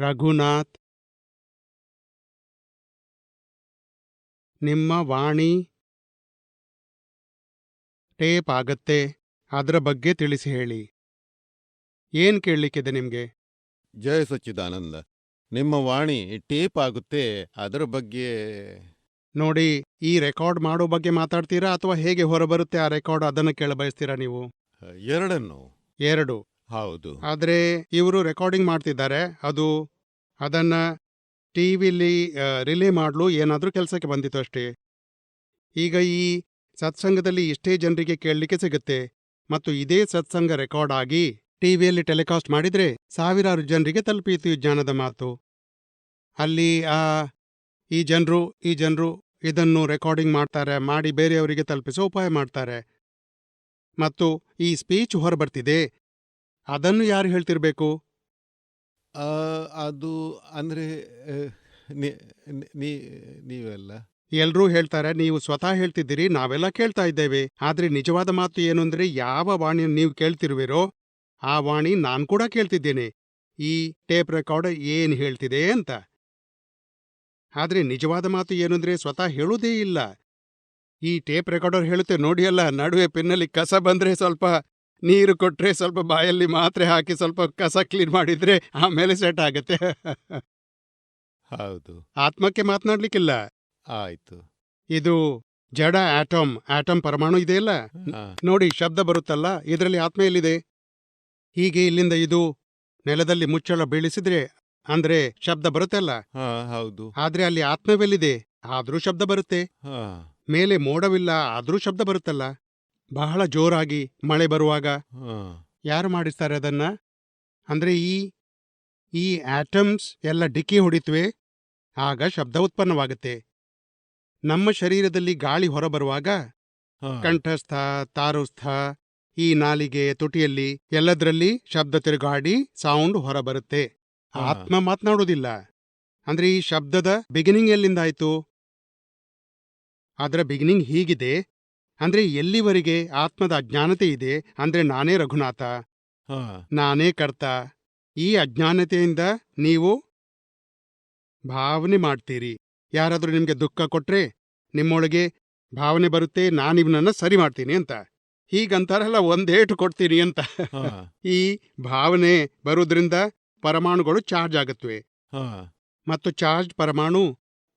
ರಘುನಾಥ್, ನಿಮ್ಮ ವಾಣಿ ಟೇಪ್ ಆಗತ್ತೆ, ಅದರ ಬಗ್ಗೆ ತಿಳಿಸಿ ಹೇಳಿ. ಏನ್ ಕೇಳಲಿಕ್ಕಿದೆ ನಿಮ್ಗೆ? ಜಯ ಸಚ್ಚಿದಾನಂದ. ನಿಮ್ಮ ವಾಣಿ ಟೇಪ್ ಆಗುತ್ತೆ, ಅದರ ಬಗ್ಗೆ. ನೋಡಿ, ಈ ರೆಕಾರ್ಡ್ ಮಾಡೋ ಬಗ್ಗೆ ಮಾತಾಡ್ತೀರಾ ಅಥವಾ ಹೇಗೆ ಹೊರಬರುತ್ತೆ ಆ ರೆಕಾರ್ಡ್ ಅದನ್ನು ಕೇಳಬಯಸ್ತೀರಾ ನೀವು? ಎರಡನ್ನು. ಎರಡು. ಹೌದು. ಆದರೆ ಇವರು ರೆಕಾರ್ಡಿಂಗ್ ಮಾಡ್ತಿದ್ದಾರೆ, ಅದನ್ನ ಟಿವಿಲಿ ರಿಲೇ ಮಾಡಲು ಏನಾದರೂ ಕೆಲಸಕ್ಕೆ ಬಂದಿತ್ತು ಅಷ್ಟೇ. ಈಗ ಈ ಸತ್ಸಂಗದಲ್ಲಿ ಇಷ್ಟೇ ಜನರಿಗೆ ಕೇಳಲಿಕ್ಕೆ ಸಿಗುತ್ತೆ, ಮತ್ತು ಇದೇ ಸತ್ಸಂಗ ರೆಕಾರ್ಡ್ ಆಗಿ ಟಿವಿಯಲ್ಲಿ ಟೆಲಿಕಾಸ್ಟ್ ಮಾಡಿದ್ರೆ ಸಾವಿರಾರು ಜನರಿಗೆ ತಲುಪೀತು ಈ ಜ್ಞಾನದ ಮಾತು. ಅಲ್ಲಿ ಈ ಜನರು ಇದನ್ನು ರೆಕಾರ್ಡಿಂಗ್ ಮಾಡ್ತಾರೆ, ಮಾಡಿ ಬೇರೆಯವರಿಗೆ ತಲುಪಿಸೋ ಉಪಾಯ ಮಾಡ್ತಾರೆ. ಮತ್ತು ಈ ಸ್ಪೀಚ್ ಹೊರಬರ್ತಿದೆ, ಅದನ್ನು ಯಾರು ಹೇಳ್ತಿರ್ಬೇಕು? ಅದು ಅಂದ್ರೆ ನೀವೆಲ್ಲ ಎಲ್ರೂ ಹೇಳ್ತಾರೆ, ನೀವು ಸ್ವತಃ ಹೇಳ್ತಿದ್ದೀರಿ, ನಾವೆಲ್ಲ ಕೇಳ್ತಾ ಇದ್ದೇವೆ. ಆದ್ರೆ ನಿಜವಾದ ಮಾತು ಏನು ಅಂದ್ರೆ, ಯಾವ ವಾಣಿಯನ್ನು ನೀವು ಕೇಳ್ತಿರುವಿರೋ ಆ ವಾಣಿ ನಾನ್ ಕೂಡ ಕೇಳ್ತಿದ್ದೇನೆ, ಈ ಟೇಪ್ ರೆಕಾರ್ಡ್ ಏನ್ ಹೇಳ್ತಿದೆ ಅಂತ. ಆದ್ರೆ ನಿಜವಾದ ಮಾತು ಏನು ಅಂದ್ರೆ, ಸ್ವತಃ ಹೇಳುವುದೇ ಇಲ್ಲ. ಈ ಟೇಪ್ ರೆಕಾರ್ಡರ್ ಹೇಳುತ್ತೆ ನೋಡಿಯಲ್ಲ, ನಡುವೆ ಪಿನ್ನಲ್ಲಿ ಕಸ ಬಂದ್ರೆ ಸ್ವಲ್ಪ ನೀರು ಕೊಟ್ರೆ, ಸ್ವಲ್ಪ ಬಾಯಲ್ಲಿ ಮಾತ್ರೆ ಹಾಕಿ ಸ್ವಲ್ಪ ಕಸ ಕ್ಲೀನ್ ಮಾಡಿದ್ರೆ ಆಮೇಲೆ ಸೆಟ್ ಆಗತ್ತೆ. ಹೌದು. ಆತ್ಮಕ್ಕೆ ಮಾತನಾಡ್ಲಿಕ್ಕಿಲ್ಲ. ಆಯ್ತು. ಇದು ಜಡ ಆಟಮ್ ಪರಮಾಣು ಇದೆಯಲ್ಲ, ನೋಡಿ ಶಬ್ದ ಬರುತ್ತಲ್ಲ, ಇದರಲ್ಲಿ ಆತ್ಮ ಎಲ್ಲಿದೆ? ಹೀಗೆ ಇಲ್ಲಿಂದ ಇದು ನೆಲದಲ್ಲಿ ಮುಚ್ಚಳ ಬೀಳಿಸಿದ್ರೆ ಅಂದ್ರೆ ಶಬ್ದ ಬರುತ್ತಲ್ಲ. ಹೌದು. ಆದ್ರೆ ಅಲ್ಲಿ ಆತ್ಮವೆಲ್ಲಿದೆ? ಆದ್ರೂ ಶಬ್ದ ಬರುತ್ತೆ. ಮೇಲೆ ಮೋಡವಿಲ್ಲ, ಆದ್ರೂ ಶಬ್ದ ಬರುತ್ತಲ್ಲ. ಬಹಳ ಜೋರಾಗಿ ಮಳೆ ಬರುವಾಗ ಯಾರು ಮಾಡಿಸ್ತಾರೆ ಅದನ್ನ? ಅಂದ್ರೆ ಈ ಆಟಮ್ಸ್ ಎಲ್ಲ ಡಿಕ್ಕಿ ಹೊಡಿತ್ವೆ, ಆಗ ಶಬ್ದ ಉತ್ಪನ್ನವಾಗುತ್ತೆ. ನಮ್ಮ ಶರೀರದಲ್ಲಿ ಗಾಳಿ ಹೊರಬರುವಾಗ ಕಂಠಸ್ಥ, ತಾರುಸ್ಥ, ಈ ನಾಲಿಗೆ, ತುಟಿಯಲ್ಲಿ ಎಲ್ಲದರಲ್ಲಿ ಶಬ್ದ ತಿರುಗಾಡಿ ಸೌಂಡ್ ಹೊರಬರುತ್ತೆ. ಆತ್ಮ ಮಾತನಾಡೋದಿಲ್ಲ. ಅಂದ್ರೆ ಈ ಶಬ್ದದ ಬಿಗಿನಿಂಗ್ ಎಲ್ಲಿಂದಾಯ್ತು? ಅದರ ಬಿಗಿನಿಂಗ್ ಹೀಗಿದೆ. ಅಂದ್ರೆ ಎಲ್ಲಿವರೆಗೆ ಆತ್ಮದ ಅಜ್ಞಾನತೆ ಇದೆ, ಅಂದ್ರೆ ನಾನೇ ರಘುನಾಥ, ನಾನೇ ಕರ್ತ. ಈ ಅಜ್ಞಾನತೆಯಿಂದ ನೀವು ಭಾವನೆ ಮಾಡ್ತೀರಿ. ಯಾರಾದ್ರೂ ನಿಮ್ಗೆ ದುಃಖ ಕೊಟ್ರೆ ನಿಮ್ಮೊಳಗೆ ಭಾವನೆ ಬರುತ್ತೆ, ನಾನಿವ್ನನ್ನ ಸರಿ ಮಾಡ್ತೀನಿ ಅಂತ. ಹೀಗಂತಾರಲ್ಲ, ಒಂದೇಟು ಕೊಡ್ತೀನಿ ಅಂತ. ಈ ಭಾವನೆ ಬರೋದ್ರಿಂದ ಪರಮಾಣುಗಳು ಚಾರ್ಜ್ ಆಗುತ್ತವೆ, ಮತ್ತು ಚಾರ್ಜ್ ಪರಮಾಣು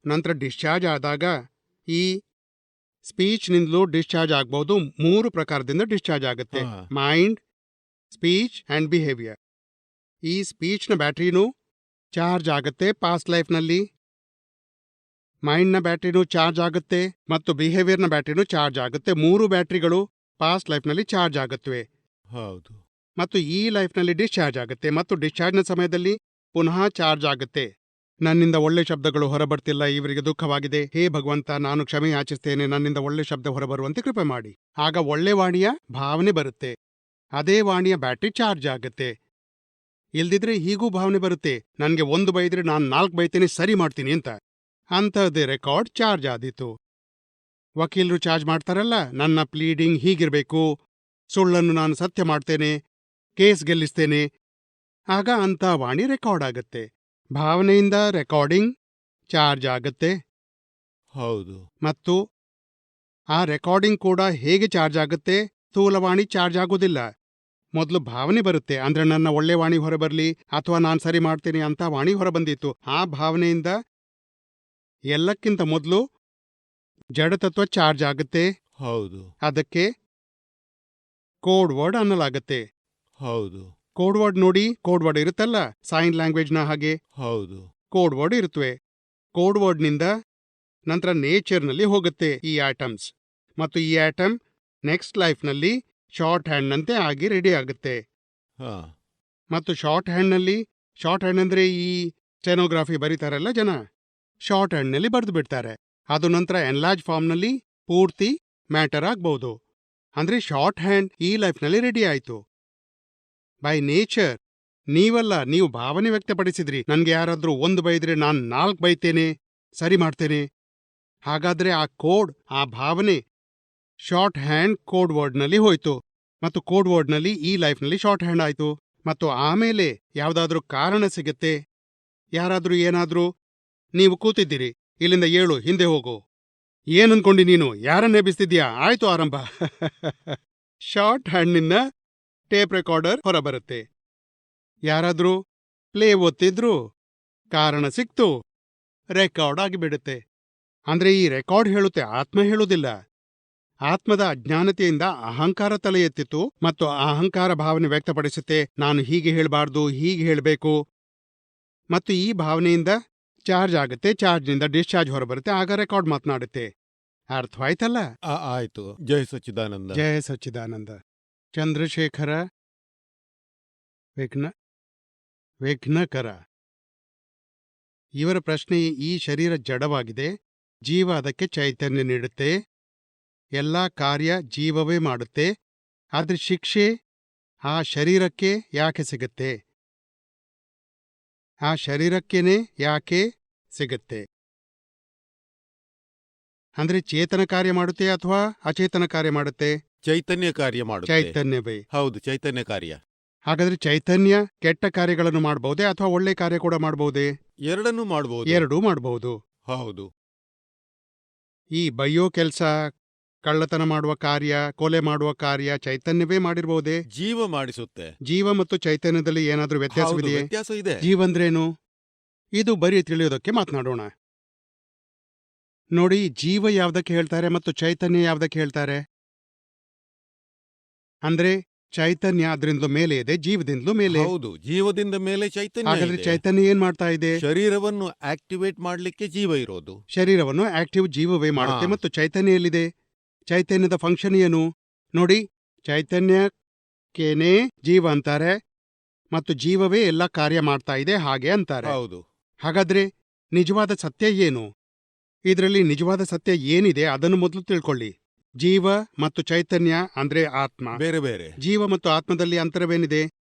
ನಂತರ ಡಿಸ್ಚಾರ್ಜ್ ಆದಾಗ ಈ ಸ್ಪೀಚ್ನಿಂದಲೂ ಡಿಸ್ಚಾರ್ಜ್ ಆಗ್ಬಹುದು. 3 ಪ್ರಕಾರದಿಂದ ಡಿಸ್ಚಾರ್ಜ್ ಆಗುತ್ತೆ: ಮೈಂಡ್, ಸ್ಪೀಚ್ ಅಂಡ್ ಬಿಹೇವಿಯರ್. ಈ ಸ್ಪೀಚ್ನ ಬ್ಯಾಟ್ರಿನೂ ಚಾರ್ಜ್ ಆಗುತ್ತೆ ಪಾಸ್ಟ್ ಲೈಫ್ನಲ್ಲಿ, ಮೈಂಡ್ನ ಬ್ಯಾಟ್ರಿನೂ ಚಾರ್ಜ್ ಆಗುತ್ತೆ, ಮತ್ತು ಬಿಹೇವಿಯರ್ನ ಬ್ಯಾಟ್ರಿನೂ ಚಾರ್ಜ್ ಆಗುತ್ತೆ. 3 ಬ್ಯಾಟ್ರಿಗಳು ಪಾಸ್ಟ್ ಲೈಫ್ನಲ್ಲಿ ಚಾರ್ಜ್ ಆಗುತ್ತವೆ. ಹೌದು. ಮತ್ತು ಈ ಲೈಫ್ನಲ್ಲಿ ಡಿಸ್ಚಾರ್ಜ್ ಆಗುತ್ತೆ, ಮತ್ತು ಡಿಸ್ಚಾರ್ಜ್ನ ಸಮಯದಲ್ಲಿ ಪುನಃ ಚಾರ್ಜ್ ಆಗುತ್ತೆ. ನನ್ನಿಂದ ಒಳ್ಳೆ ಶಬ್ದಗಳು ಹೊರಬರ್ತಿಲ್ಲ, ಇವರಿಗೆ ದುಃಖವಾಗಿದೆ, ಹೇ ಭಗವಂತ, ನಾನು ಕ್ಷಮೆ ಯಾಚಿಸ್ತೇನೆ, ನನ್ನಿಂದ ಒಳ್ಳೆ ಶಬ್ದ ಹೊರಬರುವಂತೆ ಕೃಪೆ ಮಾಡಿ. ಆಗ ಒಳ್ಳೆ ವಾಣಿಯ ಭಾವನೆ ಬರುತ್ತೆ, ಅದೇ ವಾಣಿಯ ಬ್ಯಾಟ್ರಿ ಚಾರ್ಜ್ ಆಗುತ್ತೆ. ಇಲ್ದಿದ್ರೆ ಹೀಗೂ ಭಾವನೆ ಬರುತ್ತೆ, ನನ್ಗೆ 1 ಬೈದ್ರೆ ನಾನು 4 ಬೈತೇನೆ, ಸರಿ ಮಾಡ್ತೀನಿ ಅಂತ. ಅಂಥದ್ದೇ ರೆಕಾರ್ಡ್ ಚಾರ್ಜ್ ಆದೀತು. ವಕೀಲರು ಚಾರ್ಜ್ ಮಾಡ್ತಾರಲ್ಲ, ನನ್ನ ಪ್ಲೀಡಿಂಗ್ ಹೀಗಿರ್ಬೇಕು, ಸುಳ್ಳನ್ನು ನಾನು ಸತ್ಯ ಮಾಡ್ತೇನೆ, ಕೇಸ್ ಗೆಲ್ಲಿಸ್ತೇನೆ. ಆಗ ಅಂಥ ವಾಣಿ ರೆಕಾರ್ಡ್ ಆಗತ್ತೆ. ಭಾವನೆಯಿಂದ ರೆಕಾರ್ಡಿಂಗ್ ಚಾರ್ಜ್ ಆಗತ್ತೆ. ಹೌದು. ಮತ್ತು ಆ ರೆಕಾರ್ಡಿಂಗ್ ಕೂಡ ಹೇಗೆ ಚಾರ್ಜ್ ಆಗುತ್ತೆ? ಸ್ಥೂಲವಾಣಿ ಚಾರ್ಜ್ ಆಗೋದಿಲ್ಲ. ಮೊದಲು ಭಾವನೆ ಬರುತ್ತೆ, ಅಂದ್ರೆ ನನ್ನ ಒಳ್ಳೆ ವಾಣಿ ಹೊರಬರ್ಲಿ, ಅಥವಾ ನಾನು ಸರಿ ಮಾಡ್ತೀನಿ ಅಂತ ವಾಣಿ ಹೊರಬಂದಿತ್ತು. ಆ ಭಾವನೆಯಿಂದ ಎಲ್ಲಕ್ಕಿಂತ ಮೊದಲು ಜಡತತ್ವ ಚಾರ್ಜ್ ಆಗುತ್ತೆ. ಹೌದು. ಅದಕ್ಕೆ ಕೋಡ್ ವರ್ಡ್ ಅನ್ನಲಾಗತ್ತೆ. ಹೌದು. ಕೋಡ್ ವರ್ಡ್ ನೋಡಿ, ಕೋಡ್ ವರ್ಡ್ ಇರುತ್ತಲ್ಲ ಸೈನ್ ಲ್ಯಾಂಗ್ವೇಜ್ನ ಹಾಗೆ. ಹೌದು. ಕೋಡ್ ವರ್ಡ್ ಇರುತ್ತವೆ. ಕೋಡ್ ವರ್ಡ್ನಿಂದ ನಂತರ ನೇಚರ್ನಲ್ಲಿ ಹೋಗುತ್ತೆ ಈ ಆಟಮ್ಸ್, ಮತ್ತು ಈ ಆಟಮ್ ನೆಕ್ಸ್ಟ್ ಲೈಫ್ನಲ್ಲಿ ಶಾರ್ಟ್ ಹ್ಯಾಂಡ್ನಂತೆ ಆಗಿ ರೆಡಿ ಆಗುತ್ತೆ. ಮತ್ತು ಶಾರ್ಟ್ ಹ್ಯಾಂಡ್ ಅಂದ್ರೆ ಈ ಸ್ಟೆನೋಗ್ರಾಫಿ ಬರೀತಾರಲ್ಲ ಜನ, ಶಾರ್ಟ್ ಹ್ಯಾಂಡ್ನಲ್ಲಿ ಬರೆದು ಬಿಡ್ತಾರೆ. ಅದು ನಂತರ ಎನ್ಲಾರ್ಜ್ ಫಾರ್ಮ್ನಲ್ಲಿ ಪೂರ್ತಿ ಮ್ಯಾಟರ್ ಆಗ್ಬಹುದು. ಅಂದ್ರೆ ಶಾರ್ಟ್ ಹ್ಯಾಂಡ್ ಈ ಲೈಫ್ನಲ್ಲಿ ರೆಡಿ ಆಯ್ತು. ಬೈ ನೇಚರ್ ನೀವಲ್ಲ, ನೀವು ಭಾವನೆ ವ್ಯಕ್ತಪಡಿಸಿದ್ರಿ, ನನ್ಗೆ ಯಾರಾದ್ರೂ 1 ಬೈದ್ರೆ ನಾನು 4 ಬೈತೇನೆ, ಸರಿ ಮಾಡ್ತೇನೆ. ಹಾಗಾದ್ರೆ ಆ ಕೋಡ್, ಆ ಭಾವನೆ ಶಾರ್ಟ್ ಹ್ಯಾಂಡ್ ಕೋಡ್ ವರ್ಡ್ನಲ್ಲಿ ಹೋಯ್ತು, ಮತ್ತು ಕೋಡ್ ವರ್ಡ್ನಲ್ಲಿ ಈ ಲೈಫ್ನಲ್ಲಿ ಶಾರ್ಟ್ ಹ್ಯಾಂಡ್ ಆಯ್ತು. ಮತ್ತು ಆಮೇಲೆ ಯಾವುದಾದ್ರೂ ಕಾರಣ ಸಿಗುತ್ತೆ, ಯಾರಾದ್ರೂ ಏನಾದ್ರೂ ನೀವು ಕೂತಿದ್ದೀರಿ, ಇಲ್ಲಿಂದ ಏಳು, ಹಿಂದೆ ಹೋಗು. ಏನನ್ಕೊಂಡಿ ನೀನು? ಯಾರನ್ನ ಎಬ್ಬಿಸ್ತಿದ್ಯಾ? ಆಯ್ತು, ಆರಂಭ. ಶಾರ್ಟ್ ಹ್ಯಾಂಡ್ನಿಂದ ಟೇಪ್ ರೆಕಾರ್ಡರ್ ಹೊರಬರುತ್ತೆ. ಯಾರಾದ್ರೂ ಪ್ಲೇ ಒತ್ತಿದ್ರು, ಕಾರಣ ಸಿಕ್ತು, ರೆಕಾರ್ಡ್ ಆಗಿಬಿಡುತ್ತೆ. ಅಂದ್ರೆ ಈ ರೆಕಾರ್ಡ್ ಹೇಳುತ್ತೆ, ಆತ್ಮ ಹೇಳುವುದಿಲ್ಲ. ಆತ್ಮದ ಅಜ್ಞಾನತೆಯಿಂದ ಅಹಂಕಾರ ತಲೆ ಎತ್ತಿತು ಮತ್ತು ಅಹಂಕಾರ ಭಾವನೆ ವ್ಯಕ್ತಪಡಿಸುತ್ತೆ, ನಾನು ಹೀಗೆ ಹೇಳಬಾರ್ದು, ಹೀಗೆ ಹೇಳಬೇಕು. ಮತ್ತು ಈ ಭಾವನೆಯಿಂದ ಚಾರ್ಜ್ ಆಗುತ್ತೆ, ಚಾರ್ಜ್ನಿಂದ ಡಿಸ್ಚಾರ್ಜ್ ಹೊರಬರುತ್ತೆ, ಆಗ ರೆಕಾರ್ಡ್ ಮಾತನಾಡುತ್ತೆ. ಅರ್ಥವಾಯ್ತಲ್ಲ? ಆಯ್ತು. ಜೈ ಸಚ್ಚಿದಾನಂದ. ಜಯ ಸಚ್ಚಿದಾನಂದ. ಚಂದ್ರಶೇಖರ ವಿಘ್ನಕರ ಇವರ ಪ್ರಶ್ನೆ, ಈ ಶರೀರ ಜಡವಾಗಿದೆ, ಜೀವ ಅದಕ್ಕೆ ಚೈತನ್ಯ ನೀಡುತ್ತೆ, ಎಲ್ಲ ಕಾರ್ಯ ಜೀವವೇ ಮಾಡುತ್ತೆ, ಆದ್ರೆ ಶಿಕ್ಷೆ ಆ ಶರೀರಕ್ಕೆ ಯಾಕೆ ಸಿಗುತ್ತೆ? ಆ ಶರೀರಕ್ಕೇನೆ ಯಾಕೆ ಸಿಗುತ್ತೆ? ಅಂದ್ರೆ ಚೇತನ ಕಾರ್ಯ ಮಾಡುತ್ತೆ ಅಥವಾ ಅಚೇತನ ಕಾರ್ಯ ಮಾಡುತ್ತೆ? ಚೈತನ್ಯ ಕಾರ್ಯ ಮಾಡುತ್ತೆ. ಚೈತನ್ಯವೇ. ಹೌದು, ಚೈತನ್ಯ ಕಾರ್ಯ. ಹಾಗಾದ್ರೆ ಚೈತನ್ಯ ಕೆಟ್ಟ ಕಾರ್ಯಗಳನ್ನು ಮಾಡಬಹುದೇ ಅಥವಾ ಒಳ್ಳೆ ಕಾರ್ಯ ಕೂಡ ಮಾಡಬಹುದೇ? ಎರಡನ್ನೂ ಮಾಡಬಹುದು. ಎರಡೂ ಮಾಡಬಹುದು. ಹೌದು. ಈ ಬಯ್ಯೋ ಕೆಲಸ, ಕಳ್ಳತನ ಮಾಡುವ ಕಾರ್ಯ, ಕೊಲೆ ಮಾಡುವ ಕಾರ್ಯ ಚೈತನ್ಯವೇ ಮಾಡಿರಬಹುದೇ? ಜೀವ ಮಾಡಿಸುತ್ತೆ. ಜೀವ ಮತ್ತು ಚೈತನ್ಯದಲ್ಲಿ ಏನಾದ್ರೂ ಹೌದು, ವ್ಯತ್ಯಾಸವಿದೆಯೇ? ವ್ಯತ್ಯಾಸ ಇದೆ. ಜೀವಂದ್ರೇನು? ಇದು ಬರೀ ತಿಳಿಯೋದಕ್ಕೆ ಮಾತನಾಡೋಣ. ನೋಡಿ, ಜೀವ ಯಾವ್ದಕ್ಕೆ ಹೇಳ್ತಾರೆ ಮತ್ತು ಚೈತನ್ಯ ಯಾವ್ದಕ್ಕೆ ಹೇಳ್ತಾರೆ? ಅಂದ್ರೆ ಚೈತನ್ಯ ಅದರಿಂದಲೂ ಮೇಲೆ ಇದೆ, ಜೀವದಿಂದಲೂ ಮೇಲೆ. ಹೌದು, ಜೀವದಿಂದ ಮೇಲೆ ಚೈತನ್ಯ ಹಾಗಾದ್ರೆ ಇದೆ. ಚೈತನ್ಯ ಏನ್ ಮಾಡ್ತಾ ಇದೆ? ಶರೀರವನ್ನು ಆಕ್ಟಿವೇಟ್ ಮಾಡ್ಲಿಕ್ಕೆ ಜೀವ ಇರೋದು. ಶರೀರವನ್ನು ಆಕ್ಟಿವ್ ಜೀವವೇ ಮಾಡುತ್ತೆ. ಮತ್ತು ಚೈತನ್ಯ ಎಲ್ಲಿದೆ? ಚೈತನ್ಯದ ಫಂಕ್ಷನ್ ಏನು? ನೋಡಿ, ಚೈತನ್ಯಕ್ಕೇನೇ ಜೀವ ಅಂತಾರೆ ಮತ್ತು ಜೀವವೇ ಎಲ್ಲ ಕಾರ್ಯ ಮಾಡ್ತಾ ಇದೆ ಹಾಗೆ ಅಂತಾರೆ. ಹೌದು. ಹಾಗಾದ್ರೆ ನಿಜವಾದ ಸತ್ಯ ಏನು? ಇದರಲ್ಲಿ ನಿಜವಾದ ಸತ್ಯ ಏನಿದೆ ಅದನ್ನು ಮೊದಲು ತಿಳ್ಕೊಳ್ಳಿ. ಜೀವ ಮತ್ತು ಚೈತನ್ಯ ಅಂದ್ರೆ ಆತ್ಮ ಬೇರೆ ಬೇರೆ. ಜೀವ ಮತ್ತು ಆತ್ಮದಲ್ಲಿ ಅಂತರವೇನಿದೆ?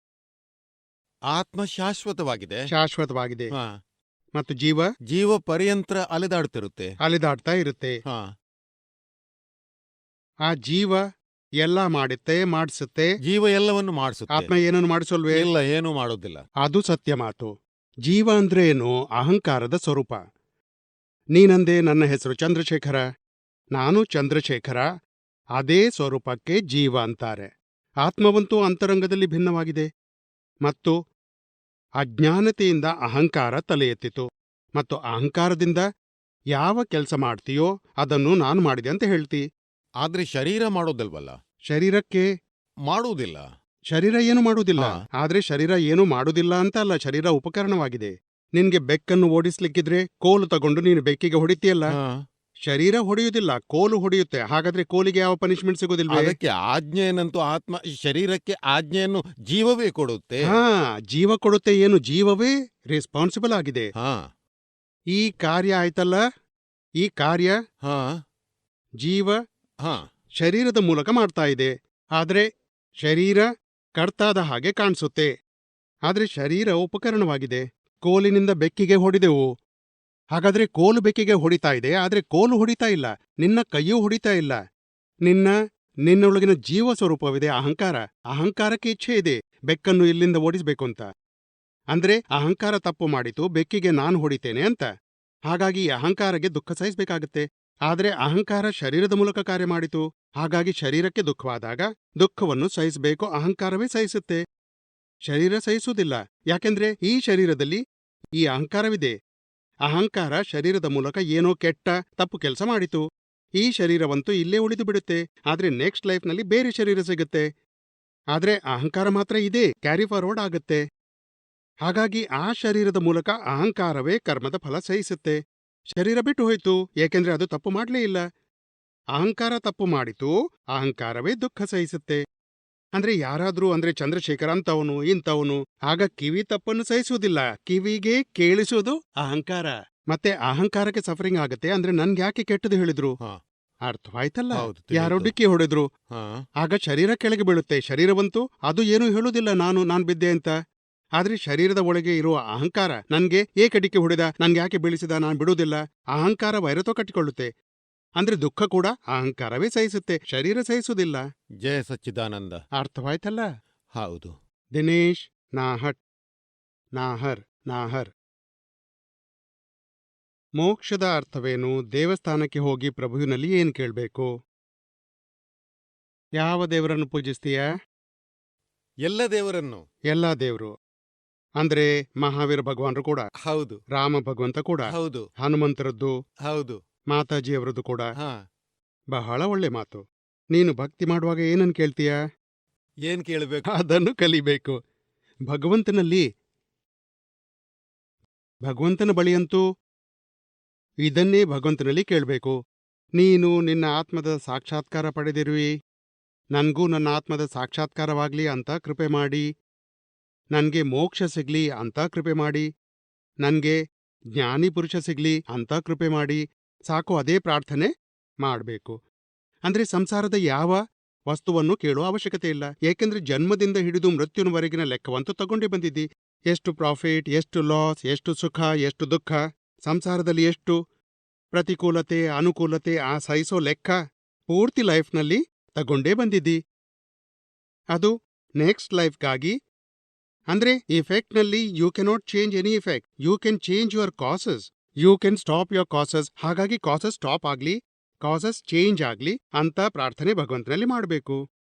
ಆತ್ಮ ಶಾಶ್ವತವಾಗಿದೆ. ಶಾಶ್ವತವಾಗಿದೆ. ಹಾ. ಮತ್ತು ಜೀವ ಪರ್ಯಂತರ ಅಲೆದಾಡ್ತಿರುತ್ತೆ. ಅಲೆದಾಡ್ತಾ ಇರುತ್ತೆ. ಹಾ. ಆ ಜೀವ ಎಲ್ಲ ಮಾಡುತ್ತೆ, ಮಾಡಿಸುತ್ತೆ. ಜೀವ ಎಲ್ಲವನ್ನು ಮಾಡಿಸುತ್ತೆ. ಆತ್ಮ ಏನನ್ನು ಮಾಡಿಸಲ್ವೇ? ಇಲ್ಲ, ಏನೂ ಮಾಡೋದಿಲ್ಲ. ಅದು ಸತ್ಯ ಮಾತು. ಜೀವ ಅಂದ್ರೆ ಏನು? ಅಹಂಕಾರದ ಸ್ವರೂಪ. ನೀನಂದೆ ನನ್ನ ಹೆಸರು ಚಂದ್ರಶೇಖರ, ನಾನು ಚಂದ್ರಶೇಖರ, ಅದೇ ಸ್ವರೂಪಕ್ಕೆ ಜೀವ ಅಂತಾರೆ. ಆತ್ಮವಂತೂ ಅಂತರಂಗದಲ್ಲಿ ಭಿನ್ನವಾಗಿದೆ. ಮತ್ತು ಅಜ್ಞಾನತೆಯಿಂದ ಅಹಂಕಾರ ತಲೆ ಎತ್ತಿತು ಮತ್ತು ಅಹಂಕಾರದಿಂದ ಯಾವ ಕೆಲಸ ಮಾಡ್ತೀಯೋ ಅದನ್ನು ನಾನು ಮಾಡಿದೆ ಅಂತ ಹೇಳ್ತಿ. ಆದ್ರೆ ಶರೀರ ಮಾಡೋದಲ್ವಲ್ಲ. ಶರೀರಕ್ಕೆ ಮಾಡುವುದಿಲ್ಲ. ಶರೀರ ಏನು ಮಾಡುವುದಿಲ್ಲ. ಹಾ. ಆದ್ರೆ ಶರೀರ ಏನು ಮಾಡುವುದಿಲ್ಲ ಅಂತ ಅಲ್ಲ, ಶರೀರ ಉಪಕರಣವಾಗಿದೆ. ನಿನ್ಗೆ ಬೆಕ್ಕನ್ನು ಓಡಿಸ್ಲಿಕ್ಕಿದ್ರೆ ಕೋಲು ತಗೊಂಡು ನೀನು ಬೆಕ್ಕಿಗೆ ಹೊಡಿತೀಯಲ್ಲ, ಹಾ. ಶರೀರ ಹೊಡೆಯುವುದಿಲ್ಲ, ಕೋಲು ಹೊಡೆಯುತ್ತೆ. ಹಾಗಾದ್ರೆ ಕೋಲಿಗೆ ಯಾವ ಪನಿಷ್ಮೆಂಟ್ ಸಿಗೋದಿಲ್ವೇ? ಅದಕ್ಕೆ ಆಜ್ಞೆಯನ್ನಂತೂ ಆತ್ಮ, ಶರೀರಕ್ಕೆ ಆಜ್ಞೆಯನ್ನು ಜೀವವೇ ಕೊಡುತ್ತೆ. ಹಾ, ಜೀವ ಕೊಡುತ್ತೆ. ಏನು? ಜೀವವೇ ರೆಸ್ಪಾನ್ಸಿಬಲ್ ಆಗಿದೆ. ಹಾ. ಈ ಕಾರ್ಯ ಆಯ್ತಲ್ಲ, ಈ ಕಾರ್ಯ ಹಾ. ಜೀವ ಹಾ. ಶರೀರದ ಮೂಲಕ ಮಾಡ್ತಾ ಇದೆ. ಆದ್ರೆ ಶರೀರ ಕರ್ತಾದ ಹಾಗೆ ಕಾಣಿಸುತ್ತೆ. ಆದ್ರೆ ಶರೀರ ಉಪಕರಣವಾಗಿದೆ. ಕೋಲಿನಿಂದ ಬೆಕ್ಕಿಗೆ ಹೊಡೆದೆವು. ಹಾಗಾದ್ರೆ ಕೋಲು ಬೆಕ್ಕಿಗೆ ಹೊಡಿತಾ ಇದೆ, ಆದ್ರೆ ಕೋಲು ಹೊಡಿತಾ ಇಲ್ಲ, ನಿನ್ನ ಕೈಯೂ ಹೊಡಿತಾ ಇಲ್ಲ. ನಿನ್ನೊಳಗಿನ ಜೀವ ಸ್ವರೂಪವಿದೆ, ಅಹಂಕಾರ. ಅಹಂಕಾರಕ್ಕೆ ಇಚ್ಛೆ ಇದೆ ಬೆಕ್ಕನ್ನು ಇಲ್ಲಿಂದ ಓಡಿಸ್ಬೇಕು ಅಂತ. ಅಂದ್ರೆ ಅಹಂಕಾರ ತಪ್ಪು ಮಾಡಿತು, ಬೆಕ್ಕಿಗೆ ನಾನು ಹೊಡಿತೇನೆ ಅಂತ. ಹಾಗಾಗಿ ಅಹಂಕಾರಕ್ಕೆ ದುಃಖ ಸಹಿಸಬೇಕಾಗತ್ತೆ. ಆದ್ರೆ ಅಹಂಕಾರ ಶರೀರದ ಮೂಲಕ ಕಾರ್ಯ ಮಾಡಿತು. ಹಾಗಾಗಿ ಶರೀರಕ್ಕೆ ದುಃಖವಾದಾಗ ದುಃಖವನ್ನು ಸಹಿಸಬೇಕು, ಅಹಂಕಾರವೇ ಸಹಿಸುತ್ತೆ. ಶರೀರ ಸಹಿಸುವುದಿಲ್ಲ. ಯಾಕೆಂದ್ರೆ ಈ ಶರೀರದಲ್ಲಿ ಈ ಅಹಂಕಾರವಿದೆ. ಅಹಂಕಾರ ಶರೀರದ ಮೂಲಕ ಏನೋ ಕೆಟ್ಟ ತಪ್ಪು ಕೆಲಸ ಮಾಡಿತು. ಈ ಶರೀರವಂತೂ ಇಲ್ಲೇ ಉಳಿದು ಬಿಡುತ್ತೆ. ಆದ್ರೆ ನೆಕ್ಸ್ಟ್ ಲೈಫ್ನಲ್ಲಿ ಬೇರೆ ಶರೀರ ಸಿಗುತ್ತೆ. ಆದ್ರೆ ಅಹಂಕಾರ ಮಾತ್ರ ಇದೆ, ಕ್ಯಾರಿ ಫಾರ್ವರ್ಡ್ ಆಗುತ್ತೆ. ಹಾಗಾಗಿ ಆ ಶರೀರದ ಮೂಲಕ ಅಹಂಕಾರವೇ ಕರ್ಮದ ಫಲ ಸಹಿಸುತ್ತೆ. ಶರೀರ ಬಿಟ್ಟು ಹೋಯ್ತು, ಏಕೆಂದ್ರೆ ಅದು ತಪ್ಪು ಮಾಡಲೇ ಇಲ್ಲ. ಅಹಂಕಾರ ತಪ್ಪು ಮಾಡಿತು, ಅಹಂಕಾರವೇ ದುಃಖ ಸಹಿಸುತ್ತೆ. ಅಂದ್ರೆ ಯಾರಾದ್ರೂ ಅಂದ್ರೆ ಚಂದ್ರಶೇಖರ ಅಂತವನು ಇಂಥವನು, ಆಗ ಕಿವಿ ತಪ್ಪನ್ನು ಸಹಿಸುವುದಿಲ್ಲ, ಕಿವಿಗೆ ಕೇಳಿಸೋದು ಅಹಂಕಾರ. ಮತ್ತೆ ಅಹಂಕಾರಕ್ಕೆ ಸಫರಿಂಗ್ ಆಗುತ್ತೆ. ಅಂದ್ರೆ ನನ್ಗ್ಯಾಕೆ ಕೆಟ್ಟದು ಹೇಳಿದ್ರು? ಹಾ. ಅರ್ಥವಾಯ್ತಲ್ಲ? ಹೌದು, ತಿಳಿಯಿತು. ಯಾರೋ ಡಿಕ್ಕಿ ಹೊಡೆದ್ರು, ಹಾ. ಆಗ ಶರೀರ ಕೆಳಗೆ ಬೀಳುತ್ತೆ. ಶರೀರವಂತೂ ಅದು ಏನೂ ಹೇಳುವುದಿಲ್ಲ ನಾನ್ ಬಿದ್ದೆ ಅಂತ. ಆದ್ರೆ ಶರೀರದ ಒಳಗೆ ಇರುವ ಅಹಂಕಾರ ನನ್ಗೆ ಏಕೆ ಡಿಕ್ಕಿ ಹೊಡೆದ, ನನ್ಗ್ಯಾಕೆ ಬೀಳಿಸಿದ, ನಾನ್ ಬಿಡುವುದಿಲ್ಲ. ಅಹಂಕಾರ ವೈರತ್ವ ಕಟ್ಟಿಕೊಳ್ಳುತ್ತೆ. ಅಂದ್ರೆ ದುಃಖ ಕೂಡ ಅಹಂಕಾರವೇ ಸಹಿಸುತ್ತೆ, ಶರೀರ ಸಹಿಸುವುದಿಲ್ಲ. ಜಯ ಸಚ್ಚಿದಾನಂದ. ಅರ್ಥವಾಯ್ತಲ್ಲ? ಹೌದು. ದಿನೇಶ್ ನಾಹರ್. ಮೋಕ್ಷದ ಅರ್ಥವೇನು? ದೇವಸ್ಥಾನಕ್ಕೆ ಹೋಗಿ ಪ್ರಭುವಿನಲ್ಲಿ ಏನು ಕೇಳಬೇಕು? ಯಾವ ದೇವರನ್ನು ಪೂಜಿಸ್ತೀಯ? ಎಲ್ಲ ದೇವರನ್ನು. ಎಲ್ಲಾ ದೇವರು ಅಂದ್ರೆ ಮಹಾವೀರ ಭಗವಾನರು ಕೂಡ, ಹೌದು ರಾಮ ಭಗವಂತ ಕೂಡ, ಹೌದು ಹನುಮಂತರದ್ದು, ಹೌದು. ಮಾತಾಜಿಯವರದ್ದು ಕೂಡ. ಹಾ, ಬಹಳ ಒಳ್ಳೆ ಮಾತು. ನೀನು ಭಕ್ತಿ ಮಾಡುವಾಗ ಏನನ್ನು ಕೇಳ್ತೀಯ? ಏನ್ ಕೇಳಬೇಕು? ಅದನ್ನು ಕಲಿಬೇಕು. ಭಗವಂತನಲ್ಲಿ, ಭಗವಂತನ ಬಳಿಯಂತೂ ಇದನ್ನೇ ಭಗವಂತನಲ್ಲಿ ಕೇಳಬೇಕು. ನೀನು ನಿನ್ನ ಆತ್ಮದ ಸಾಕ್ಷಾತ್ಕಾರ ಪಡೆದಿರುವಿ, ನನ್ಗೂ ನನ್ನ ಆತ್ಮದ ಸಾಕ್ಷಾತ್ಕಾರವಾಗ್ಲಿ ಅಂತ ಕೃಪೆ ಮಾಡಿ, ನನ್ಗೆ ಮೋಕ್ಷ ಸಿಗ್ಲಿ ಅಂತ ಕೃಪೆ ಮಾಡಿ, ನನ್ಗೆ ಜ್ಞಾನಿ ಪುರುಷ ಸಿಗ್ಲಿ ಅಂತ ಕೃಪೆ ಮಾಡಿ. ಸಾಕು, ಅದೇ ಪ್ರಾರ್ಥನೆ ಮಾಡಬೇಕು. ಅಂದ್ರೆ ಸಂಸಾರದ ಯಾವ ವಸ್ತುವನ್ನು ಕೇಳುವ ಅವಶ್ಯಕತೆ ಇಲ್ಲ. ಏಕೆಂದ್ರೆ ಜನ್ಮದಿಂದ ಹಿಡಿದು ಮೃತ್ಯುವವರೆಗಿನ ಲೆಕ್ಕವಂತೂ ತಗೊಂಡೇ ಬಂದಿದ್ದಿ. ಎಷ್ಟು ಪ್ರಾಫಿಟ್, ಎಷ್ಟು ಲಾಸ್, ಎಷ್ಟು ಸುಖ, ಎಷ್ಟು ದುಃಖ, ಸಂಸಾರದಲ್ಲಿ ಎಷ್ಟು ಪ್ರತಿಕೂಲತೆ ಅನುಕೂಲತೆ, ಆ ಸಹಿಸೋ ಲೆಕ್ಕ ಪೂರ್ತಿ ಲೈಫ್ನಲ್ಲಿ ತಗೊಂಡೇ ಬಂದಿದ್ದಿ. ಅದು ನೆಕ್ಸ್ಟ್ ಲೈಫ್ಗಾಗಿ. ಅಂದ್ರೆ ಇಫೆಕ್ಟ್ನಲ್ಲಿ you cannot change any effect, you can change your causes, you can stop your causes. ಹಾಗಾಗಿ ಕಾಸಸ್ ಸ್ಟಾಪ್ ಆಗ್ಲಿ, ಕಾಸಸ್ ಚೇಂಜ್ ಆಗ್ಲಿ ಅಂತ ಪ್ರಾರ್ಥನೆ ಭಗವಂತನಲ್ಲಿ ಮಾಡಬೇಕು.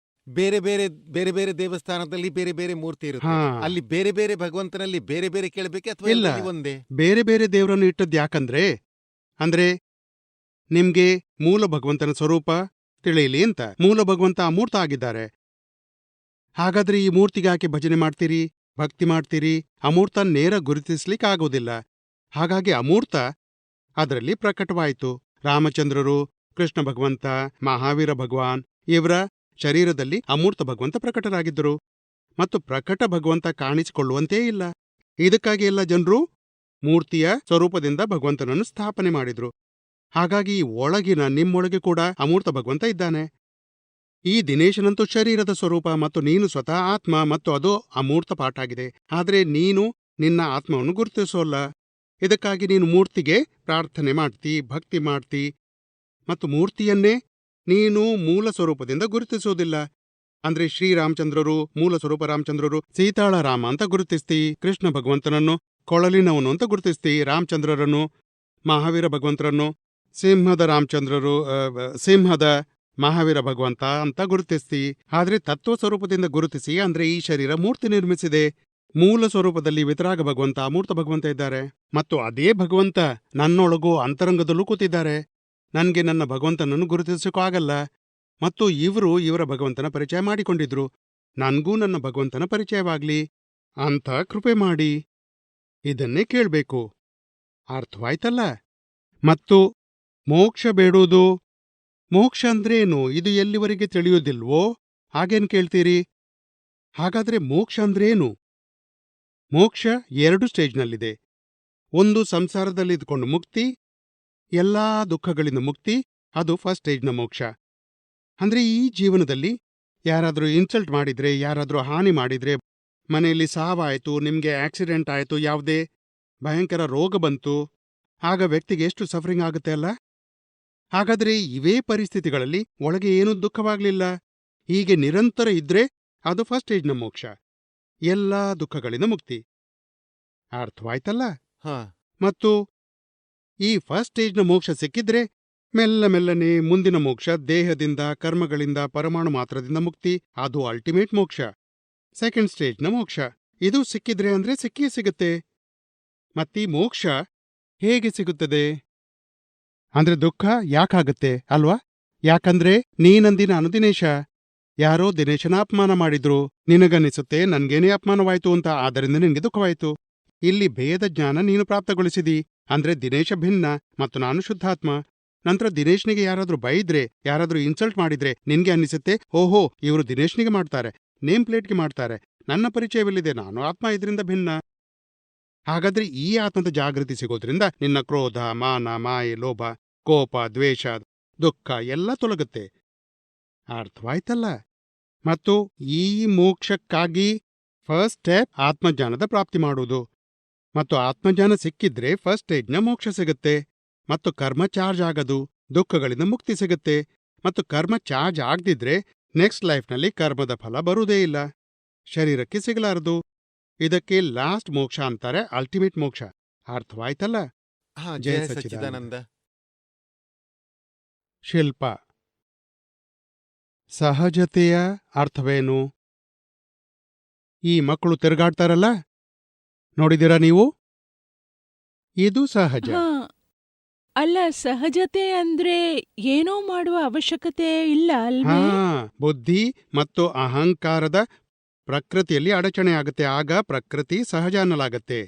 ಬೇರೆ ಬೇರೆ ಬೇರೆ ಬೇರೆ ದೇವಸ್ಥಾನದಲ್ಲಿ ಬೇರೆ ಬೇರೆ ಮೂರ್ತಿ ಇರುತ್ತೆ. ಹಾ. ಅಲ್ಲಿ ಬೇರೆ ಬೇರೆ ಭಗವಂತನಲ್ಲಿ ಬೇರೆ ಬೇರೆ ಕೇಳಬೇಕೆ ಅಥವಾ ಇಲ್ಲ. ಎಲ್ಲರಲ್ಲಿ ಒಂದೇ? ಬೇರೆ ಬೇರೆ ದೇವರನ್ನು ಇಟ್ಟದ್ದು ಯಾಕಂದ್ರೆ, ಅಂದ್ರೆ ನಿಮ್ಗೆ ಮೂಲ ಭಗವಂತನ ಸ್ವರೂಪ ತಿಳಿಯಲಿ ಅಂತ. ಮೂಲ ಭಗವಂತ ಅಮೂರ್ತ ಆಗಿದ್ದಾರೆ. ಹಾಗಾದ್ರೆ ಈ ಮೂರ್ತಿಗಾಕೆ ಭಜನೆ ಮಾಡ್ತೀರಿ, ಭಕ್ತಿ ಮಾಡ್ತೀರಿ? ಅಮೂರ್ತ ನೇರ ಗುರುತಿಸ್ಲಿಕ್ಕಾಗೋದಿಲ್ಲ. ಹಾಗಾಗಿ ಅಮೂರ್ತ ಅದರಲ್ಲಿ ಪ್ರಕಟವಾಯಿತು. ರಾಮಚಂದ್ರರು, ಕೃಷ್ಣ ಭಗವಂತ, ಮಹಾವೀರ ಭಗವಾನ್ ಇವರ ಶರೀರದಲ್ಲಿ ಅಮೂರ್ತ ಭಗವಂತ ಪ್ರಕಟರಾಗಿದ್ದರು. ಮತ್ತು ಪ್ರಕಟ ಭಗವಂತ ಕಾಣಿಸಿಕೊಳ್ಳುವಂತೇ ಇಲ್ಲ. ಇದಕ್ಕಾಗಿ ಎಲ್ಲ ಜನರು ಮೂರ್ತಿಯ ಸ್ವರೂಪದಿಂದ ಭಗವಂತನನ್ನು ಸ್ಥಾಪನೆ ಮಾಡಿದ್ರು. ಹಾಗಾಗಿ ಈ ಒಳಗಿನ ನಿಮ್ಮೊಳಗೆ ಕೂಡ ಅಮೂರ್ತ ಭಗವಂತ ಇದ್ದಾನೆ. ಈ ದಿನೇಶನಂತೂ ಶರೀರದ ಸ್ವರೂಪ ಮತ್ತು ನೀನು ಸ್ವತಃ ಆತ್ಮ, ಮತ್ತು ಅದು ಅಮೂರ್ತ ಪಾಠ ಆಗಿದೆ. ಆದರೆ ನೀನು ನಿನ್ನ ಆತ್ಮವನ್ನು ಗುರುತಿಸೋಲ್ಲ. ಇದಕ್ಕಾಗಿ ನೀನು ಮೂರ್ತಿಗೆ ಪ್ರಾರ್ಥನೆ ಮಾಡ್ತಿ, ಭಕ್ತಿ ಮಾಡ್ತಿ, ಮತ್ತು ಮೂರ್ತಿಯನ್ನೇ ನೀನು ಮೂಲ ಸ್ವರೂಪದಿಂದ ಗುರುತಿಸೋದಿಲ್ಲ. ಅಂದ್ರೆ ಶ್ರೀರಾಮಚಂದ್ರರು ಮೂಲ ಸ್ವರೂಪ ರಾಮಚಂದ್ರರು, ಸೀತಾಳ ರಾಮ ಅಂತ ಗುರುತಿಸ್ತಿ, ಕೃಷ್ಣ ಭಗವಂತನನ್ನು ಕೊಳಲಿನವನು ಅಂತ ಗುರುತಿಸ್ತಿ, ರಾಮಚಂದ್ರರನ್ನು, ಮಹಾವೀರ ಭಗವಂತರನ್ನು ಸಿಂಹದ ರಾಮಚಂದ್ರರು, ಸಿಂಹದ ಮಹಾವೀರ ಭಗವಂತ ಅಂತ ಗುರುತಿಸ್ತಿ. ಆದ್ರೆ ತತ್ವ ಸ್ವರೂಪದಿಂದ ಗುರುತಿಸಿ, ಅಂದ್ರೆ ಈ ಶರೀರ ಮೂರ್ತಿ ನಿರ್ಮಿಸಿದೆ. ಮೂಲ ಸ್ವರೂಪದಲ್ಲಿ ವಿತರಾಗ ಭಗವಂತ, ಅಮೂರ್ತ ಭಗವಂತ ಇದ್ದಾರೆ. ಮತ್ತು ಅದೇ ಭಗವಂತ ನನ್ನೊಳಗೂ ಅಂತರಂಗದಲ್ಲೂ ಕೂತಿದ್ದಾರೆ. ನನ್ಗೆ ನನ್ನ ಭಗವಂತನನ್ನು ಗುರುತಿಸೋಕ್ಕೂ ಆಗಲ್ಲ. ಮತ್ತು ಇವರ ಭಗವಂತನ ಪರಿಚಯ ಮಾಡಿಕೊಂಡಿದ್ರು. ನನ್ಗೂ ನನ್ನ ಭಗವಂತನ ಪರಿಚಯವಾಗ್ಲಿ ಅಂತ ಕೃಪೆ ಮಾಡಿ. ಇದನ್ನೇ ಕೇಳ್ಬೇಕು. ಅರ್ಥವಾಯ್ತಲ್ಲ? ಮತ್ತು ಮೋಕ್ಷ ಬೇಡುವುದು, ಮೋಕ್ಷ ಅಂದ್ರೇನು ಇದು ಎಲ್ಲಿವರೆಗೆ ತಿಳಿಯೋದಿಲ್ವೋ ಹಾಗೇನ್ ಕೇಳ್ತೀರಿ? ಹಾಗಾದ್ರೆ ಮೋಕ್ಷ ಅಂದ್ರೇನು? ಮೋಕ್ಷ 2 ಸ್ಟೇಜ್ನಲ್ಲಿದೆ. ಒಂದು ಸಂಸಾರದಲ್ಲಿದ್ಕೊಂಡು ಮುಕ್ತಿ, ಎಲ್ಲಾ ದುಃಖಗಳಿಂದ ಮುಕ್ತಿ, ಅದು ಫಸ್ಟ್ ಸ್ಟೇಜ್ನ ಮೋಕ್ಷ. ಅಂದ್ರೆ ಈ ಜೀವನದಲ್ಲಿ ಯಾರಾದ್ರೂ ಇನ್ಸಲ್ಟ್ ಮಾಡಿದ್ರೆ, ಯಾರಾದ್ರೂ ಹಾನಿ ಮಾಡಿದ್ರೆ, ಮನೆಯಲ್ಲಿ ಸಾವಾಯಿತು, ನಿಮ್ಗೆ ಆಕ್ಸಿಡೆಂಟ್ ಆಯಿತು, ಯಾವುದೇ ಭಯಂಕರ ರೋಗ ಬಂತು, ಆಗ ವ್ಯಕ್ತಿಗೆ ಎಷ್ಟು ಸಫರಿಂಗ್ ಆಗುತ್ತೆ ಅಲ್ಲ? ಹಾಗಾದ್ರೆ ಇವೇ ಪರಿಸ್ಥಿತಿಗಳಲ್ಲಿ ಒಳಗೆ ಏನೂ ದುಃಖವಾಗ್ಲಿಲ್ಲ, ಹೀಗೆ ನಿರಂತರ ಇದ್ರೆ ಅದು ಫಸ್ಟ್ ಸ್ಟೇಜ್ನ ಮೋಕ್ಷ, ಎಲ್ಲಾ ದುಃಖಗಳಿಂದ ಮುಕ್ತಿ. ಅರ್ಥವಾಯ್ತಲ್ಲ? ಹಾ. ಮತ್ತು ಈ ಫಸ್ಟ್ ಸ್ಟೇಜ್ನ ಮೋಕ್ಷ ಸಿಕ್ಕಿದ್ರೆ ಮೆಲ್ಲ ಮೆಲ್ಲನೆ ಮುಂದಿನ ಮೋಕ್ಷ, ದೇಹದಿಂದ, ಕರ್ಮಗಳಿಂದ, ಪರಮಾಣು ಮಾತ್ರದಿಂದ ಮುಕ್ತಿ, ಅದು ಅಲ್ಟಿಮೇಟ್ ಮೋಕ್ಷ, ಸೆಕೆಂಡ್ ಸ್ಟೇಜ್ನ ಮೋಕ್ಷ. ಇದು ಸಿಕ್ಕಿದ್ರೆ ಅಂದ್ರೆ ಸಿಕ್ಕಿಯೇ ಸಿಗುತ್ತೆ. ಮತ್ತೀ ಮೋಕ್ಷ ಹೇಗೆ ಸಿಗುತ್ತದೆ? ಅಂದ್ರೆ ದುಃಖ ಯಾಕಾಗತ್ತೆ ಅಲ್ವಾ? ಯಾಕಂದ್ರೆ ನೀನಂದಿ ನಾನು ದಿನೇಶ. ಯಾರೋ ದಿನೇಶನ ಅಪಮಾನ ಮಾಡಿದ್ರು, ನಿನಗನ್ನಿಸುತ್ತೆ ನನ್ಗೇನೇ ಅಪಮಾನವಾಯ್ತು ಅಂತ, ಆದ್ದರಿಂದ ನಿನಗೆ ದುಃಖವಾಯ್ತು. ಇಲ್ಲಿ ಭೇದ ಜ್ಞಾನ ನೀನು ಪ್ರಾಪ್ತಗೊಳಿಸಿದಿ. ಅಂದ್ರೆ ದಿನೇಶ ಭಿನ್ನ ಮತ್ತು ನಾನು ಶುದ್ಧಾತ್ಮ. ನಂತರ ದಿನೇಶ್ನಿಗೆ ಯಾರಾದ್ರೂ ಬೈದ್ರೆ, ಯಾರಾದ್ರೂ ಇನ್ಸಲ್ಟ್ ಮಾಡಿದ್ರೆ ನಿನ್ಗೆ ಅನ್ನಿಸುತ್ತೆ, ಓಹೋ ಇವರು ದಿನೇಶ್ನಿಗೆ ಮಾಡ್ತಾರೆ, ನೇಮ್ ಪ್ಲೇಟ್ಗೆ ಮಾಡ್ತಾರೆ, ನನ್ನ ಪರಿಚಯವಿಲ್ಲಿದೆ, ನಾನು ಆತ್ಮ ಇದರಿಂದ ಭಿನ್ನ. ಹಾಗಾದ್ರೆ ಈ ಆತ್ಮದ ಜಾಗೃತಿ ಸಿಗೋದ್ರಿಂದ ನಿನ್ನ ಕ್ರೋಧ, ಮಾನ, ಮಾಯೆ, ಲೋಭ, ಕೋಪ, ದ್ವೇಷ, ದುಃಖ ಎಲ್ಲ ತೊಲಗುತ್ತೆ. ಅರ್ಥವಾಯ್ತಲ್ಲ? ಮತ್ತು ಈ ಮೋಕ್ಷಕ್ಕಾಗಿ ಫಸ್ಟ್ ಸ್ಟೆಪ್ ಆತ್ಮಜ್ಞಾನದ ಪ್ರಾಪ್ತಿ ಮಾಡುವುದು. ಮತ್ತು ಆತ್ಮಜ್ಞಾನ ಸಿಕ್ಕಿದ್ರೆ ಫಸ್ಟ್ ಸ್ಟೇಜ್ನ ಮೋಕ್ಷ ಸಿಗುತ್ತೆ. ಮತ್ತು ಕರ್ಮ ಚಾರ್ಜ್ ಆಗದು, ದುಃಖಗಳಿಂದ ಮುಕ್ತಿ ಸಿಗುತ್ತೆ. ಮತ್ತು ಕರ್ಮ ಚಾರ್ಜ್ ಆಗದಿದ್ರೆ ನೆಕ್ಸ್ಟ್ ಲೈಫ್ನಲ್ಲಿ ಕರ್ಮದ ಫಲ ಬರುವುದೇ ಇಲ್ಲ, ಶರೀರಕ್ಕೆ ಸಿಗಲಾರದು. ಇದಕ್ಕೆ ಲಾಸ್ಟ್ ಮೋಕ್ಷ ಅಂತಾರೆ, ಅಲ್ಟಿಮೇಟ್ ಮೋಕ್ಷ. ಅರ್ಥವಾಯ್ತಲ್ಲ? ಹಾ, ಜಯ ಜಯ ಸಚ್ಚಿದಾನಂದ. ಸಚ್ಚಿದಾನಂದ. ಶಿಲ್ಪ, ಸಹಜತೆಯ ಅರ್ಥವೇನು? ಈ ಮಕ್ಕಳು ತಿರುಗಾಡ್ತಾರಲ್ಲ, ನೋಡಿದಿರಾ ನೀವು? ಇದು ಸಹಜ. ಹಾ, ಅಲ್ಲ ಸಹಜತೆ ಅಂದ್ರೆ ಏನೋ ಮಾಡುವ ಅವಶ್ಯಕತೆ ಇಲ್ಲ ಹಾ, ಅಲ್ವೇ? ಬುದ್ಧಿ ಮತ್ತು ಅಹಂಕಾರದ ಪ್ರಕೃತಿಯಲ್ಲಿ ಅಡಚಣೆ ಆಗುತ್ತೆ. ಆಗ ಪ್ರಕೃತಿ ಸಹಜ ಅನ್ನಲಾಗತ್ತೆ.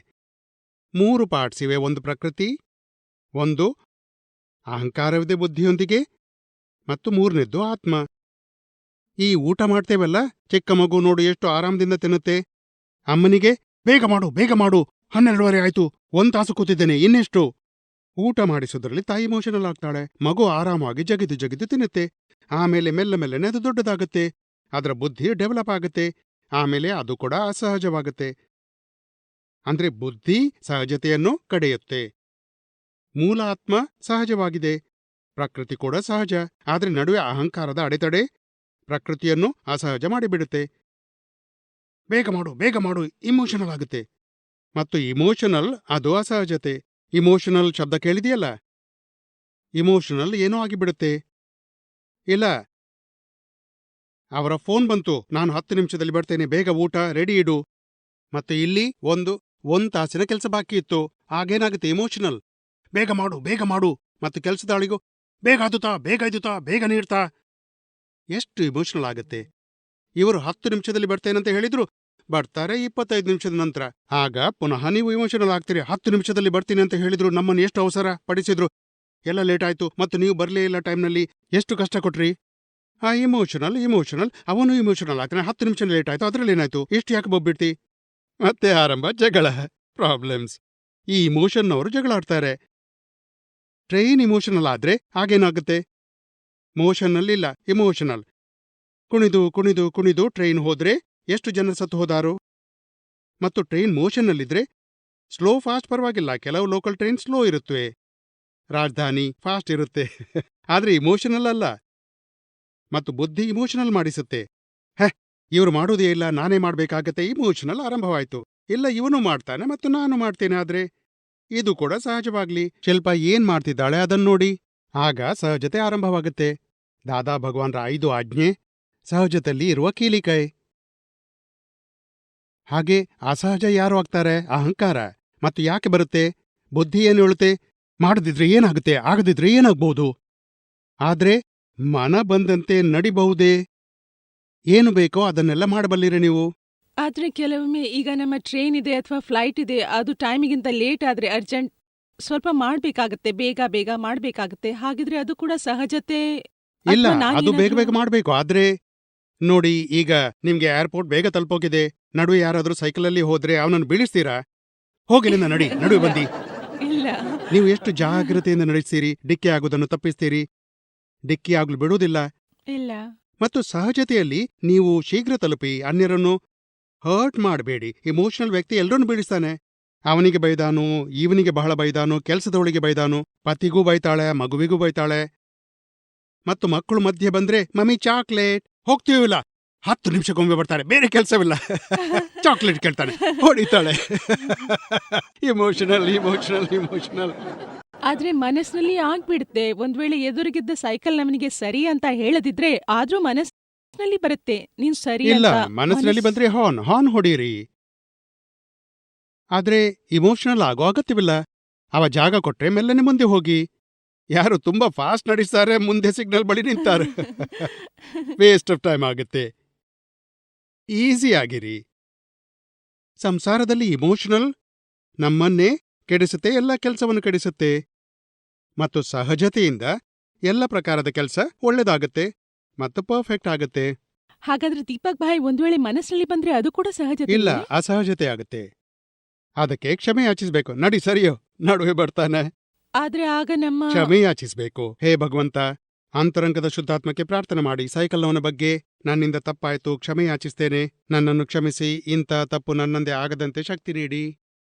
3 ಪಾರ್ಟ್ಸ್ ಇವೆ. ಒಂದು ಪ್ರಕೃತಿ, ಒಂದು ಅಹಂಕಾರವಿದೆ ಬುದ್ಧಿಯೊಂದಿಗೆ, ಮತ್ತು 3ನೇದ್ದು ಆತ್ಮ. ಈ ಊಟ ಮಾಡ್ತೇವಲ್ಲ, ಚಿಕ್ಕ ಮಗು ನೋಡು ಎಷ್ಟು ಆರಾಮದಿಂದ ತಿನ್ನುತ್ತೆ. ಅಮ್ಮನಿಗೆ ಬೇಗ ಮಾಡು ಬೇಗ ಮಾಡು, 12:30 ಆಯ್ತು, 1 ತಾಸು ಕೂತಿದ್ದೇನೆ, ಇನ್ನೆಷ್ಟು? ಊಟ ಮಾಡಿಸೋದ್ರಲ್ಲಿ ತಾಯಿ ಇಮೋಷನಲ್ ಆಗ್ತಾಳೆ. ಮಗು ಆರಾಮಾಗಿ ಜಗಿದು ಜಗಿದು ತಿನ್ನುತ್ತೆ. ಆಮೇಲೆ ಮೆಲ್ಲ ಮೆಲ್ಲನೆ ಅದು ದೊಡ್ಡದಾಗತ್ತೆ. ಅದರ ಬುದ್ಧಿ ಡೆವಲಪ್ ಆಗುತ್ತೆ. ಆಮೇಲೆ ಅದು ಕೂಡ ಅಸಹಜವಾಗುತ್ತೆ. ಅಂದ್ರೆ ಬುದ್ಧಿ ಸಹಜತೆಯನ್ನು ಕಡೆಯುತ್ತೆ. ಮೂಲ ಆತ್ಮ ಸಹಜವಾಗಿದೆ, ಪ್ರಕೃತಿ ಕೂಡ ಸಹಜ. ಆದ್ರೆ ನಡುವೆ ಅಹಂಕಾರದ ಅಡೆತಡೆ ಪ್ರಕೃತಿಯನ್ನು ಅಸಹಜ ಮಾಡಿಬಿಡುತ್ತೆ. ಬೇಗ ಮಾಡು ಬೇಗ ಮಾಡು, ಇಮೋಷನಲ್ ಆಗುತ್ತೆ. ಮತ್ತು ಇಮೋಷನಲ್ ಅದು ಅಸಹಜತೆ. ಇಮೋಷನಲ್ ಶಬ್ದ ಕೇಳಿದೆಯಲ್ಲ, ಇಮೋಷನಲ್ ಏನೋ ಆಗಿಬಿಡುತ್ತೆ. ಇಲ್ಲ, ಅವರ ಫೋನ್ ಬಂತು, ನಾನು 10 ನಿಮಿಷದಲ್ಲಿ ಬರ್ತೇನೆ, ಬೇಗ ಊಟ ರೆಡಿ ಇಡು. ಮತ್ತೆ ಇಲ್ಲಿ ಒಂದು ತಾಸಿನ ಕೆಲಸ ಬಾಕಿ ಇತ್ತು. ಆಗೇನಾಗುತ್ತೆ? ಇಮೋಷನಲ್. ಬೇಗ ಮಾಡು ಬೇಗ ಮಾಡು. ಮತ್ತು ಕೆಲಸದಾಳಿಗೂ ಬೇಗ ಆದುತ್ತಾ ಬೇಗ ಇದುತ್ತಾ ಬೇಗ ನೀಡ್ತಾ. ಎಷ್ಟು ಇಮೋಷನಲ್ ಆಗುತ್ತೆ. ಇವರು 10 ನಿಮಿಷದಲ್ಲಿ ಬರ್ತೇನಂತ ಹೇಳಿದ್ರು, ಬರ್ತಾರೆ 25 ನಿಮಿಷದ ನಂತರ. ಆಗ ಪುನಃ ನೀವು ಇಮೋಷನಲ್ ಆಗ್ತೀರಿ. 10 ನಿಮಿಷದಲ್ಲಿ ಬರ್ತೀನಿ ಅಂತ ಹೇಳಿದ್ರು, ನಮ್ಮನ್ನು ಎಷ್ಟು ಅವಸರ ಪಡಿಸಿದ್ರು, ಎಲ್ಲ ಲೇಟ್ ಆಯ್ತು, ಮತ್ತು ನೀವು ಬರಲೇ ಇಲ್ಲ ಟೈಮ್ನಲ್ಲಿ, ಎಷ್ಟು ಕಷ್ಟ ಕೊಟ್ರಿ. ಆ ಇಮೋಷನಲ್, ಅವನು ಇಮೋಷನಲ್ ಆಗ್ತಾನೆ. 10 ನಿಮಿಷ ಲೇಟ್ ಆಯ್ತು, ಅದ್ರಲ್ಲೇನಾಯ್ತು, ಎಷ್ಟು ಯಾಕೆ ಬೊಬ್ಬಿಡ್ತಿ? ಮತ್ತೆ ಆರಂಭ ಜಗಳ, ಪ್ರಾಬ್ಲಮ್ಸ್. ಈ ಇಮೋಷನ್ನವರು ಜಗಳಾಡ್ತಾರೆ. ಟ್ರೈನ್ ಇಮೋಷನಲ್ ಆದ್ರೆ ಆಗೇನಾಗುತ್ತೆ? ಮೋಷನ್ನಲ್ಲಿಲ್ಲ, ಇಮೋಷನಲ್. ಕುಣಿದು ಕುಣಿದು ಕುಣಿದು ಟ್ರೈನ್ ಹೋದ್ರೆ ಎಷ್ಟು ಜನ ಸತ್ತು ಹೋದಾರು? ಮತ್ತು ಟ್ರೈನ್ ಮೋಷನ್ನಲ್ಲಿದ್ರೆ ಸ್ಲೋ ಫಾಸ್ಟ್ ಪರವಾಗಿಲ್ಲ, ಕೆಲವು ಲೋಕಲ್ ಟ್ರೈನ್ ಸ್ಲೋ ಇರುತ್ತವೆ, ರಾಜಧಾನಿ ಫಾಸ್ಟ್ ಇರುತ್ತೆ. ಆದ್ರೆ ಇಮೋಷನಲ್ ಅಲ್ಲ. ಮತ್ತು ಬುದ್ಧಿ ಇಮೋಷನಲ್ ಮಾಡಿಸುತ್ತೆ. ಇವರು ಮಾಡೋದೇ ಇಲ್ಲ, ನಾನೇ ಮಾಡ್ಬೇಕಾಗತ್ತೆ. ಇಮೋಷನಲ್ ಆರಂಭವಾಯ್ತು. ಇಲ್ಲ, ಇವನು ಮಾಡ್ತಾನೆ ಮತ್ತು ನಾನು ಮಾಡ್ತೇನೆ. ಆದ್ರೆ ಇದು ಕೂಡ ಸಹಜವಾಗ್ಲಿ. ಶಿಲ್ಪ ಏನ್ ಮಾಡ್ತಿದ್ದಾಳೆ ಅದನ್ನೋಡಿ. ಆಗ ಸಹಜತೆ ಆರಂಭವಾಗುತ್ತೆ. ದಾದಾ ಭಗವಾನ್ರ 5 ಆಜ್ಞೆ ಸಹಜದಲ್ಲಿ ಇರುವ ಕೀಲಿಕೈ. ಹಾಗೆ ಅಸಹಜ ಯಾರು ಆಗ್ತಾರೆ? ಅಹಂಕಾರ. ಮತ್ತು ಯಾಕೆ ಬರುತ್ತೆ? ಬುದ್ಧಿ ಏನು ಹೇಳುತ್ತೆ? ಮಾಡದಿದ್ರೆ ಏನಾಗುತ್ತೆ, ಆಗದಿದ್ರೆ ಏನಾಗ್ಬಹುದು. ಆದ್ರೆ ಮನ ಬಂದಂತೆ ನಡಿಬಹುದೇ? ಏನು ಬೇಕೋ ಅದನ್ನೆಲ್ಲ ಮಾಡಬಲ್ಲಿರಿ ನೀವು. ಆದ್ರೆ ಕೆಲವೊಮ್ಮೆ ಈಗ ನಮ್ಮ ಟ್ರೈನ್ ಇದೆ ಅಥವಾ ಫ್ಲೈಟ್ ಇದೆ, ಅದು ಟೈಮಿಗಿಂತ ಲೇಟ್ ಆದ್ರೆ ಅರ್ಜೆಂಟ್ ಸ್ವಲ್ಪ ಮಾಡ್ಬೇಕಾಗತ್ತೆ, ಬೇಗ ಬೇಗ ಮಾಡ್ಬೇಕಾಗತ್ತೆ. ಹಾಗಿದ್ರೆ ಅದು ಕೂಡ ಸಹಜತೆ. ಇಲ್ಲ, ಅಥವಾ ಅದು ಬೇಗ ನಾನೇನಾದ್ರೂ- ಬೇಗ ಮಾಡ್ಬೇಕು. ಆದ್ರೆ ನೋಡಿ, ಈಗ ನಿಮ್ಗೆ ಏರ್ಪೋರ್ಟ್ ಬೇಗ ತಲುಪೋಗಿದೆ. ನಡುವೆ ಯಾರಾದ್ರೂ ಸೈಕಲಲ್ಲಿ ಹೋದ್ರೆ ಅವನನ್ನು ಬೀಳಿಸ್ತೀರಾ? ಹೋಗಿಲಿಂದ ನಡಿ, ನಡುವೆ ಬಂದಿ. ಇಲ್ಲ. ನೀವು ಎಷ್ಟು ಜಾಗ್ರತೆಯಿಂದ ನಡೆಸ್ತೀರಿ, ಡಿಕ್ಕಿ ಆಗುವುದನ್ನು ತಪ್ಪಿಸ್ತೀರಿ. ಡಿಕ್ಕಿ ಆಗ್ಲು ಬಿಡುವುದಿಲ್ಲ. ಇಲ್ಲ. ಮತ್ತು ಸಹಜತೆಯಲ್ಲಿ ನೀವು ಶೀಘ್ರ ತಲುಪಿ, ಅನ್ಯರನ್ನು ಹರ್ಟ್ ಮಾಡಬೇಡಿ. ಇಮೋಷನಲ್ ವ್ಯಕ್ತಿ ಎಲ್ಲರನ್ನು ಬೀಳಿಸ್ತಾನೆ. ಅವನಿಗೆ ಬೈದಾನು, ಇವನಿಗೆ ಬಹಳ ಬೈದಾನು, ಕೆಲಸದವಳಿಗೆ ಬೈದಾನು, ಪತಿಗೂ ಬೈತಾಳೆ, ಮಗುವಿಗೂ ಬೈತಾಳೆ. ಮತ್ತು ಮಕ್ಕಳು ಮಧ್ಯೆ ಬಂದ್ರೆ, ಮಮ್ಮಿ ಚಾಕ್ಲೇಟ್, ಹೋಗ್ತೀವಿಲ್ಲ, 10 ನಿಮಿಷಕ್ಕೊಮ್ಮೆ ಬರ್ತಾರೆ, ಬೇರೆ ಕೆಲಸವಿಲ್ಲ, ಚಾಕ್ಲೇಟ್ ಕೇಳ್ತಾನೆ, ಹೊಡಿತಾಳೆ. ಇಮೋಷನಲ್. ಆದ್ರೆ ಮನಸ್ಸಿನಲ್ಲಿ ಆಗ್ಬಿಡುತ್ತೆ. ಒಂದ್ ವೇಳೆ ಎದುರಿಗಿದ್ದ ಸೈಕಲ್ ನವನಿಗೆ ಸರಿ ಅಂತ ಹೇಳದಿದ್ರೆ ಆದ್ರೂ ಮನಸ್ಸಿನಲ್ಲಿ ಬರುತ್ತೆ, ನೀನ್ ಸರಿ ಇಲ್ಲ, ಅಂತ. ಮನಸ್ಸಿನಲ್ಲಿ ಬಂದ್ರೆ ಹಾರ್ನ್ ಹೊಡೀರಿ. ಆದ್ರೆ ಇಮೋಷನಲ್ ಆಗೋ ಅಗತ್ಯವಿಲ್ಲ. ಅವ ಜಾಗ ಕೊಟ್ರೆ ಮೆಲ್ಲನೆ ಮುಂದೆ ಹೋಗಿ. ಯಾರು ತುಂಬಾ ಫಾಸ್ಟ್ ನಡೆಸ್ತಾರೆ, ಮುಂದೆ ಸಿಗ್ನಲ್ ಬಳಿ ನಿಂತಾರೆ, ವೇಸ್ಟ್ ಆಫ್ ಟೈಮ್ ಆಗುತ್ತೆ. ಈಸಿ ಆಗಿರಿ. ಸಂಸಾರದಲ್ಲಿ ಇಮೋಷನಲ್ ನಮ್ಮನ್ನೇ ಕೆಡಿಸುತ್ತೆ, ಎಲ್ಲ ಕೆಲಸವನ್ನು ಕೆಡಿಸುತ್ತೆ. ಮತ್ತು ಸಹಜತೆಯಿಂದ ಎಲ್ಲ ಪ್ರಕಾರದ ಕೆಲಸ ಒಳ್ಳೆದಾಗತ್ತೆ ಮತ್ತು ಪರ್ಫೆಕ್ಟ್ ಆಗತ್ತೆ. ಹಾಗಾದ್ರೆ ದೀಪಕ್ ಭಾಯ್, ಒಂದ್ ವೇಳೆ ಮನಸ್ಸಿನಲ್ಲಿ ಬಂದ್ರೆ ಅದು ಕೂಡ ಸಹಜತೆ. ಇಲ್ಲ, ಅಸಹಜತೆ ಆಗುತ್ತೆ. ಅದಕ್ಕೆ ಕ್ಷಮೆ ಯಾಚಿಸ್ಬೇಕು. ನಡಿ, ಸರಿಯೋ, ನಡುವೆ ಬರ್ತಾನೆ. ಆದ್ರೆ ಆಗ ನಮ್ಮ ಕ್ಷಮೆ ಯಾಚಿಸ್ಬೇಕು. ಹೇ ಭಗವಂತ, ಅಂತರಂಗದ ಶುದ್ಧಾತ್ಮಕ್ಕೆ ಪ್ರಾರ್ಥನೆ ಮಾಡಿ, ಸೈಕಲ್ನವನ ಬಗ್ಗೆ ನನ್ನಿಂದ ತಪ್ಪಾಯ್ತು, ಕ್ಷಮೆ ಯಾಚಿಸ್ತೇನೆ, ನನ್ನನ್ನು ಕ್ಷಮಿಸಿ, ಇಂಥ ತಪ್ಪು ನನ್ನಂದೇ ಆಗದಂತೆ ಶಕ್ತಿ ನೀಡಿ.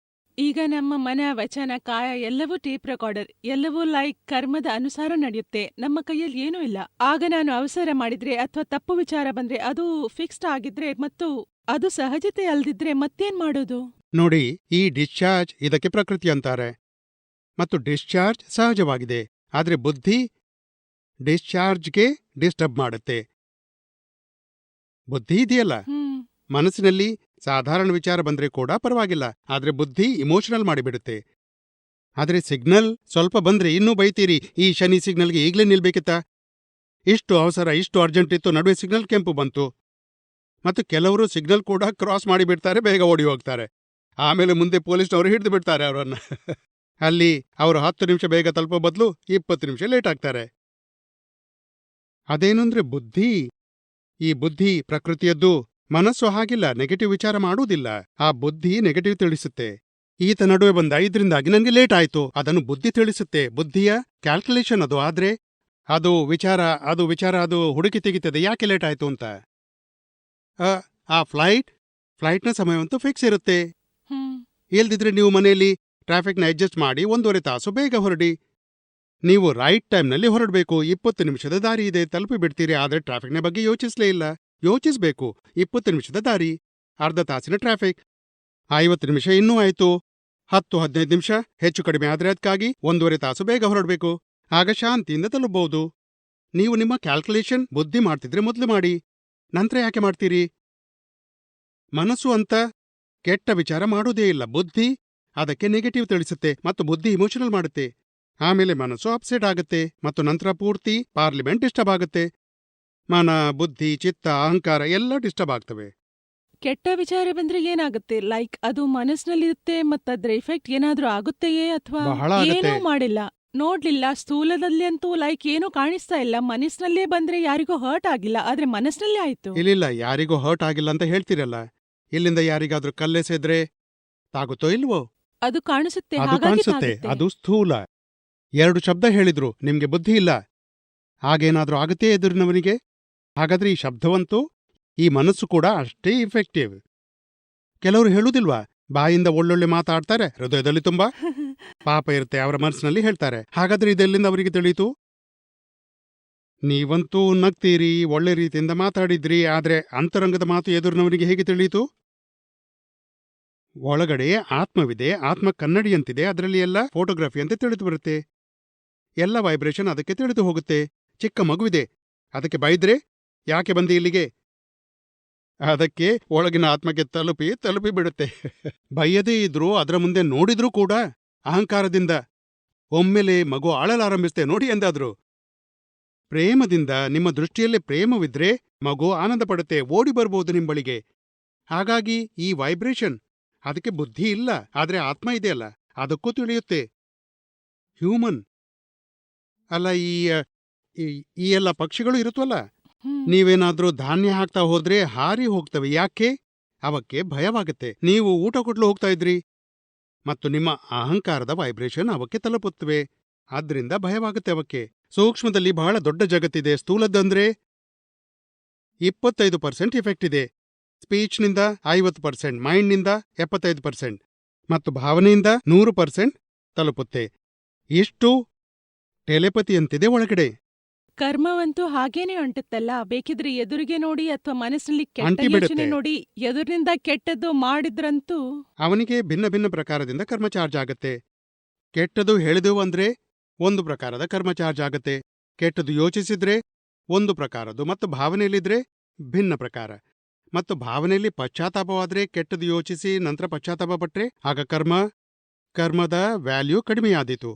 ಈಗ ನಮ್ಮ ಮನ, ವಚನ, ಕಾಯ ಎಲ್ಲವೂ ಟೇಪ್ ರೆಕಾರ್ಡರ್, ಎಲ್ಲವೂ ಕರ್ಮದ ಅನುಸಾರ ನಡೆಯುತ್ತೆ. ನಮ್ಮ ಕೈಯಲ್ಲಿ ಏನೂ ಇಲ್ಲ. ಆಗ ನಾನು ಅವಸರ ಮಾಡಿದ್ರೆ ಅಥವಾ ತಪ್ಪು ವಿಚಾರ ಬಂದ್ರೆ, ಅದು ಫಿಕ್ಸ್ಡ್ ಆಗಿದ್ರೆ ಮತ್ತು ಅದು ಸಹಜತೆ ಅಲ್ದಿದ್ರೆ ಮತ್ತೇನ್ ಮಾಡೋದು? ನೋಡಿ, ಈ ಡಿಸ್ಚಾರ್ಜ್ ಇದಕ್ಕೆ ಪ್ರಕೃತಿ ಅಂತಾರೆ. ಮತ್ತು ಡಿಸ್ಚಾರ್ಜ್ ಸಹಜವಾಗಿದೆ. ಆದರೆ ಬುದ್ಧಿ ಡಿಸ್ಚಾರ್ಜ್ಗೆ ಡಿಸ್ಟರ್ಬ್ ಮಾಡುತ್ತೆ. ಬುದ್ಧಿ ಇದೆಯಲ್ಲ, ಮನಸ್ಸಿನಲ್ಲಿ ಸಾಧಾರಣ ವಿಚಾರ ಬಂದ್ರೆ ಕೂಡ ಪರವಾಗಿಲ್ಲ, ಆದ್ರೆ ಬುದ್ಧಿ ಇಮೋಷನಲ್ ಮಾಡಿಬಿಡುತ್ತೆ. ಆದ್ರೆ ಸಿಗ್ನಲ್ ಸ್ವಲ್ಪ ಬಂದ್ರೆ ಇನ್ನೂ ಬೈತೀರಿ, ಈ ಶನಿ ಸಿಗ್ನಲ್ಗೆ ಈಗ್ಲೇ ನಿಲ್ಬೇಕಿತ್ತ, ಇಷ್ಟು ಅವಸರ, ಇಷ್ಟು ಅರ್ಜೆಂಟ್ ಇತ್ತು, ನಡುವೆ ಸಿಗ್ನಲ್ ಕೆಂಪು ಬಂತು. ಮತ್ತು ಕೆಲವರು ಸಿಗ್ನಲ್ ಕೂಡ ಕ್ರಾಸ್ ಮಾಡಿಬಿಡ್ತಾರೆ, ಬೇಗ ಓಡಿ ಹೋಗ್ತಾರೆ. ಆಮೇಲೆ ಮುಂದೆ ಪೊಲೀಸ್ನವರು ಹಿಡಿದು ಬಿಡ್ತಾರೆ ಅವರನ್ನ. ಅಲ್ಲಿ ಅವರು 10 ನಿಮಿಷ ಬೇಗ ತಲುಪೋ ಬದಲು 20 ನಿಮಿಷ ಲೇಟ್ ಆಗ್ತಾರೆ. ಅದೇನಂದ್ರೆ ಬುದ್ಧಿ, ಈ ಬುದ್ಧಿ ಪ್ರಕೃತಿಯದ್ದು. ಮನಸ್ಸು ಹಾಗಿಲ್ಲ, ನೆಗೆಟಿವ್ ವಿಚಾರ ಮಾಡುವುದಿಲ್ಲ. ಆ ಬುದ್ಧಿ ನೆಗೆಟಿವ್ ತಿಳಿಸುತ್ತೆ. ಈತ ನಡುವೆ ಬಂದ, ಇದರಿಂದಾಗಿ ನನಗೆ ಲೇಟ್ ಆಯ್ತು, ಅದನ್ನು ಬುದ್ಧಿ ತಿಳಿಸುತ್ತೆ. ಬುದ್ಧಿಯ ಕ್ಯಾಲ್ಕುಲೇಷನ್ ಅದು. ಆದ್ರೆ ಅದು ವಿಚಾರ ಅದು ಹುಡುಕಿ ತೆಗಿತದೆ ಯಾಕೆ ಲೇಟ್ ಆಯ್ತು ಅಂತ. ಆ ಫ್ಲೈಟ್ನ ಸಮಯವಂತೂ ಫಿಕ್ಸ್ ಇರುತ್ತೆ. ಇಲ್ದಿದ್ರೆ ನೀವು ಮನೆಯಲ್ಲಿ ಟ್ರಾಫಿಕ್ನ ಅಡ್ಜಸ್ಟ್ ಮಾಡಿ 1.5 ತಾಸು ಬೇಗ ಹೊರಡಿ. ನೀವು ರೈಟ್ ಟೈಮ್ನಲ್ಲಿ ಹೊರಡಬೇಕು. 20 ನಿಮಿಷದ ದಾರಿ ಇದೆ, ತಲುಪಿ ಬಿಡ್ತೀರಿ. ಆದರೆ ಟ್ರಾಫಿಕ್ನ ಬಗ್ಗೆ ಯೋಚಿಸ್ಲೇ ಇಲ್ಲ. ಯೋಚಿಸ್ಬೇಕು. 20 ನಿಮಿಷದ ದಾರಿ, ಅರ್ಧ ತಾಸಿನ ಟ್ರಾಫಿಕ್, 50 ನಿಮಿಷ ಇನ್ನೂ ಆಯ್ತು. 10-15 ನಿಮಿಷ ಹೆಚ್ಚು ಕಡಿಮೆ ಆದ್ರೆ ಅದಕ್ಕಾಗಿ 1.5 ತಾಸು ಬೇಗ ಹೊರಡಬೇಕು. ಆಗ ಶಾಂತಿಯಿಂದ ತಲುಪಬಹುದು. ನೀವು ನಿಮ್ಮ ಕ್ಯಾಲ್ಕುಲೇಷನ್ ಬುದ್ಧಿ ಮಾಡ್ತಿದ್ರೆ ಮೊದಲು ಮಾಡಿ, ನಂತರ ಯಾಕೆ ಮಾಡ್ತೀರಿ? ಮನಸ್ಸು ಅಂತ ಕೆಟ್ಟ ವಿಚಾರ ಮಾಡೋದೇ ಇಲ್ಲ. ಬುದ್ಧಿ ಅದಕ್ಕೆ ನೆಗೆಟಿವ್ ತಿಳಿಸುತ್ತೆ ಮತ್ತು ಬುದ್ಧಿ ಇಮೋಷನಲ್ ಮಾಡುತ್ತೆ. ಆಮೇಲೆ ಮನಸ್ಸು ಅಪ್ಸೆಟ್ ಆಗುತ್ತೆ ಮತ್ತು ನಂತರ ಪೂರ್ತಿ ಪಾರ್ಲಿಮೆಂಟ್ ಡಿಸ್ಟರ್ಬ್ ಆಗುತ್ತೆ. ಮನ, ಬುದ್ಧಿ, ಚಿತ್ತ, ಅಹಂಕಾರ ಎಲ್ಲ ಡಿಸ್ಟರ್ಬ್ ಆಗ್ತವೆ. ಕೆಟ್ಟ ವಿಚಾರ ಬಂದ್ರೆ ಏನಾಗುತ್ತೆ? ಲೈಕ್ ಅದು ಮನಸ್ಸಿನಲ್ಲಿರುತ್ತೆ ಮತ್ತದ್ರ ಎಫೆಕ್ಟ್ ಏನಾದ್ರೂ ಆಗುತ್ತೆಯೇ ಅಥವಾ ಬಹಳ ಆಗತ್ತೆ. ಏನೂ ಮಾಡಿಲ್ಲ, ನೋಡ್ಲಿಲ್ಲ, ಸ್ಥೂಲದಲ್ಲಿ ಅಂತೂ ಲೈಕ್ ಏನೂ ಕಾಣಿಸ್ತಾ ಇಲ್ಲ. ಮನಸ್ಸಿನಲ್ಲೇ ಬಂದ್ರೆ ಯಾರಿಗೂ ಹರ್ಟ್ ಆಗಿಲ್ಲ, ಆದ್ರೆ ಮನಸ್ಸಿನಲ್ಲೇ ಆಯ್ತು. ಇಲ್ಲಿಲ್ಲ, ಯಾರಿಗೂ ಹರ್ಟ್ ಆಗಿಲ್ಲ ಅಂತ ಹೇಳ್ತಿರಲ್ಲ. ಇಲ್ಲಿಂದ ಯಾರಿಗಾದ್ರೂ ಕಲ್ಲೆಸೆದ್ರೆ ತಾಗುತ್ತೋ ಇಲ್ವೋ? ಅದು ಕಾಣಿಸುತ್ತೆ, ಅದು ಹಾಗಾಗಿ ಕಾಣಿಸುತ್ತೆ, ತಾಗುತ್ತೆ. ಅದು ಸ್ಥೂಲ. 2 ಶಬ್ದ ಹೇಳಿದ್ರು, ನಿಮ್ಗೆ ಬುದ್ಧಿ ಇಲ್ಲ, ಹಾಗೇನಾದ್ರೂ ಆಗುತ್ತೇ ಎದುರಿನವನಿಗೆ? ಹಾಗಾದ್ರೆ ಈ ಶಬ್ದವಂತೂ, ಈ ಮನಸ್ಸು ಕೂಡ ಅಷ್ಟೇ ಇಫೆಕ್ಟಿವ್. ಕೆಲವರು ಹೇಳುವುದಿಲ್ವಾ, ಬಾಯಿಂದ ಒಳ್ಳೊಳ್ಳೆ ಮಾತಾಡ್ತಾರೆ, ಹೃದಯದಲ್ಲಿ ತುಂಬಾ ಪಾಪ ಇರುತ್ತೆ, ಅವರ ಮನಸ್ಸಿನಲ್ಲಿ ಹೇಳ್ತಾರೆ. ಹಾಗಾದ್ರೆ ಇದೆಲ್ಲಿಂದ ಅವರಿಗೆ ತಿಳಿಯಿತು? ನೀವಂತೂ ನಗ್ತೀರಿ, ಒಳ್ಳೆ ರೀತಿಯಿಂದ ಮಾತಾಡಿದ್ರಿ, ಆದ್ರೆ ಅಂತರಂಗದ ಮಾತು ಎದುರಿನವರಿಗೆ ಹೇಗೆ ತಿಳಿಯಿತು? ಒಳಗಡೆ ಆತ್ಮವಿದೆ, ಆತ್ಮ ಕನ್ನಡಿಯಂತಿದೆ, ಅದರಲ್ಲಿ ಎಲ್ಲ ಫೋಟೋಗ್ರಫಿ ಅಂತ ತಿಳಿದು ಬರುತ್ತೆ. ಎಲ್ಲ ವೈಬ್ರೇಷನ್ ಅದಕ್ಕೆ ತಿಳಿದು ಹೋಗುತ್ತೆ. ಚಿಕ್ಕ ಮಗುವಿದೆ, ಅದಕ್ಕೆ ಬೈದ್ರೆ ಯಾಕೆ ಬಂದಿ ಇಲ್ಲಿಗೆ? ಅದಕ್ಕೆ ಒಳಗಿನ ಆತ್ಮಕ್ಕೆ ತಲುಪಿ ಬಿಡುತ್ತೆ. ಬೈಯದೇ ಇದ್ರೂ ಅದರ ಮುಂದೆ ನೋಡಿದ್ರೂ ಕೂಡ ಅಹಂಕಾರದಿಂದ ಒಮ್ಮೆಲೆ ಮಗು ಆಳಲಾರಂಭಿಸುತ್ತೆ ನೋಡಿ ಎಂದಾದ್ರು. ಪ್ರೇಮದಿಂದ, ನಿಮ್ಮ ದೃಷ್ಟಿಯಲ್ಲೇ ಪ್ರೇಮವಿದ್ರೆ ಮಗು ಆನಂದ ಪಡುತ್ತೆ, ಓಡಿ ಬರ್ಬೋದು ನಿಂಬಳಿಗೆ. ಹಾಗಾಗಿ ಈ ವೈಬ್ರೇಷನ್, ಅದಕ್ಕೆ ಬುದ್ಧಿ ಇಲ್ಲ, ಆದ್ರೆ ಆತ್ಮ ಇದೆಯಲ್ಲ ಅದಕ್ಕೂ ತಿಳಿಯುತ್ತೆ. ಹ್ಯೂಮನ್ ಅಲ್ಲ, ಈ ಎಲ್ಲ ಪಕ್ಷಿಗಳು ಇರುತ್ತವಲ್ಲ, ನೀವೇನಾದ್ರೂ ಧಾನ್ಯ ಹಾಕ್ತಾ ಹೋದ್ರೆ ಹಾರಿ ಹೋಗ್ತವೆ. ಯಾಕೆ? ಅವಕ್ಕೆ ಭಯವಾಗುತ್ತೆ. ನೀವು ಊಟ ಕೊಟ್ಲು ಹೋಗ್ತಾ ಇದ್ರಿ ಮತ್ತು ನಿಮ್ಮ ಅಹಂಕಾರದ ವೈಬ್ರೇಷನ್ ಅವಕ್ಕೆ ತಲುಪುತ್ತವೆ, ಆದ್ರಿಂದ ಭಯವಾಗುತ್ತೆ ಅವಕ್ಕೆ. ಸೂಕ್ಷ್ಮದಲ್ಲಿ ಬಹಳ ದೊಡ್ಡ ಜಗತ್ತಿದೆ. ಸ್ಥೂಲದ್ದಂದ್ರೆ 25% ಇಫೆಕ್ಟ್ ಇದೆ, ಸ್ಪೀಚ್ನಿಂದ 50%, ಮೈಂಡ್ನಿಂದ 75% ಮತ್ತು ಭಾವನೆಯಿಂದ 100% ತಲುಪುತ್ತೆ. ಇಷ್ಟು ಟೆಲೆಪತಿಯಂತಿದೆ ಒಳಗಡೆ. ಕರ್ಮವಂತೂ ಹಾಗೇನೆ ಅಂಟುತ್ತಲ್ಲ. ಬೇಕಿದ್ರೆ ಎದುರಿಗೆ ನೋಡಿ ಅಥವಾ ಮನಸ್ಸಿನಲ್ಲಿ ಕೆಟ್ಟ ಅಂಟಿಬಿಡುತ್ತೆ. ಯೋಚನೆ ನೋಡಿ ಎದುರಿನಿಂದ ಕೆಟ್ಟದ್ದು ಮಾಡಿದ್ರಂತೂ ಅವನಿಗೆ ಭಿನ್ನ ಭಿನ್ನ ಪ್ರಕಾರದಿಂದ ಕರ್ಮ ಚಾರ್ಜ್ ಆಗತ್ತೆ. ಕೆಟ್ಟದು ಹೇಳಿದೆವು ಅಂದ್ರೆ ಒಂದು ಪ್ರಕಾರದ ಕರ್ಮ ಚಾರ್ಜ್ ಆಗತ್ತೆ. ಕೆಟ್ಟದು ಯೋಚಿಸಿದ್ರೆ ಒಂದು ಪ್ರಕಾರದ್ದು, ಮತ್ತು ಭಾವನೆಯಲ್ಲಿದ್ರೆ ಭಿನ್ನ ಪ್ರಕಾರ. ಮತ್ತು ಭಾವನೆಯಲ್ಲಿ ಪಶ್ಚಾತ್ತಾಪವಾದ್ರೆ, ಕೆಟ್ಟದು ಯೋಚಿಸಿ ನಂತರ ಪಶ್ಚಾತ್ತಾಪ ಪಟ್ರೆ ಆಗ ಕರ್ಮದ ವ್ಯಾಲ್ಯೂ ಕಡಿಮೆಯಾದೀತು.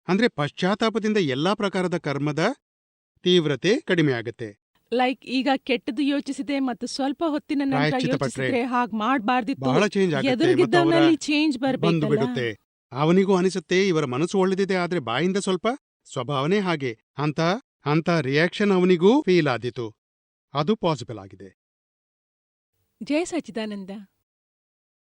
ಅಂದ್ರೆ ಪಶ್ಚಾತ್ತಾಪದಿಂದ ಎಲ್ಲಾ ಪ್ರಕಾರದ ಕರ್ಮದ ತೀವ್ರತೆ ಕಡಿಮೆಯಾಗತ್ತೆ. ಲೈಕ್ ಈಗ ಕೆಟ್ಟದ್ದು ಯೋಚಿಸಿದೆ ಮತ್ತು ಸ್ವಲ್ಪ ಹೊತ್ತಿನ ನಂತರ ಪ್ರಾಯಶ್ಚಿತ್ತ ಪಟ್ರೆ ಯೋಚಿಸಿದ್ರೆ ಹಾಗ್ ಮಾಡ್ಬಾರ್ದಿತ್ತು. ಬಹಳ ಚೇಂಜ್ ಆಗತ್ತೆ ಮತ್ತು ಅವರ ಎದುರಿಗಿದ್ದವನಲ್ಲಿ ಚೇಂಜ್ ಬಂದು ಬರ್ಬೇಕಲ್ಲ. ಬಿಡುತ್ತೆ. ಅವನಿಗೂ ಅನಿಸುತ್ತೆ ಇವರ ಮನಸ್ಸು ಒಳ್ಳೆದಿದೆ, ಆದ್ರೆ ಬಾಯಿಂದ ಸ್ವಲ್ಪ ಸ್ವಭಾವನೆ ಹಾಗೆ ಅಂತ ರಿಯಾಕ್ಷನ್ ಅವನಿಗೂ ಫೀಲ್ ಆದೀತು. ಅದು ಪಾಸಿಬಲ್ ಆಗಿದೆ. ಜಯ ಸಚ್ಚಿದಾನಂದ.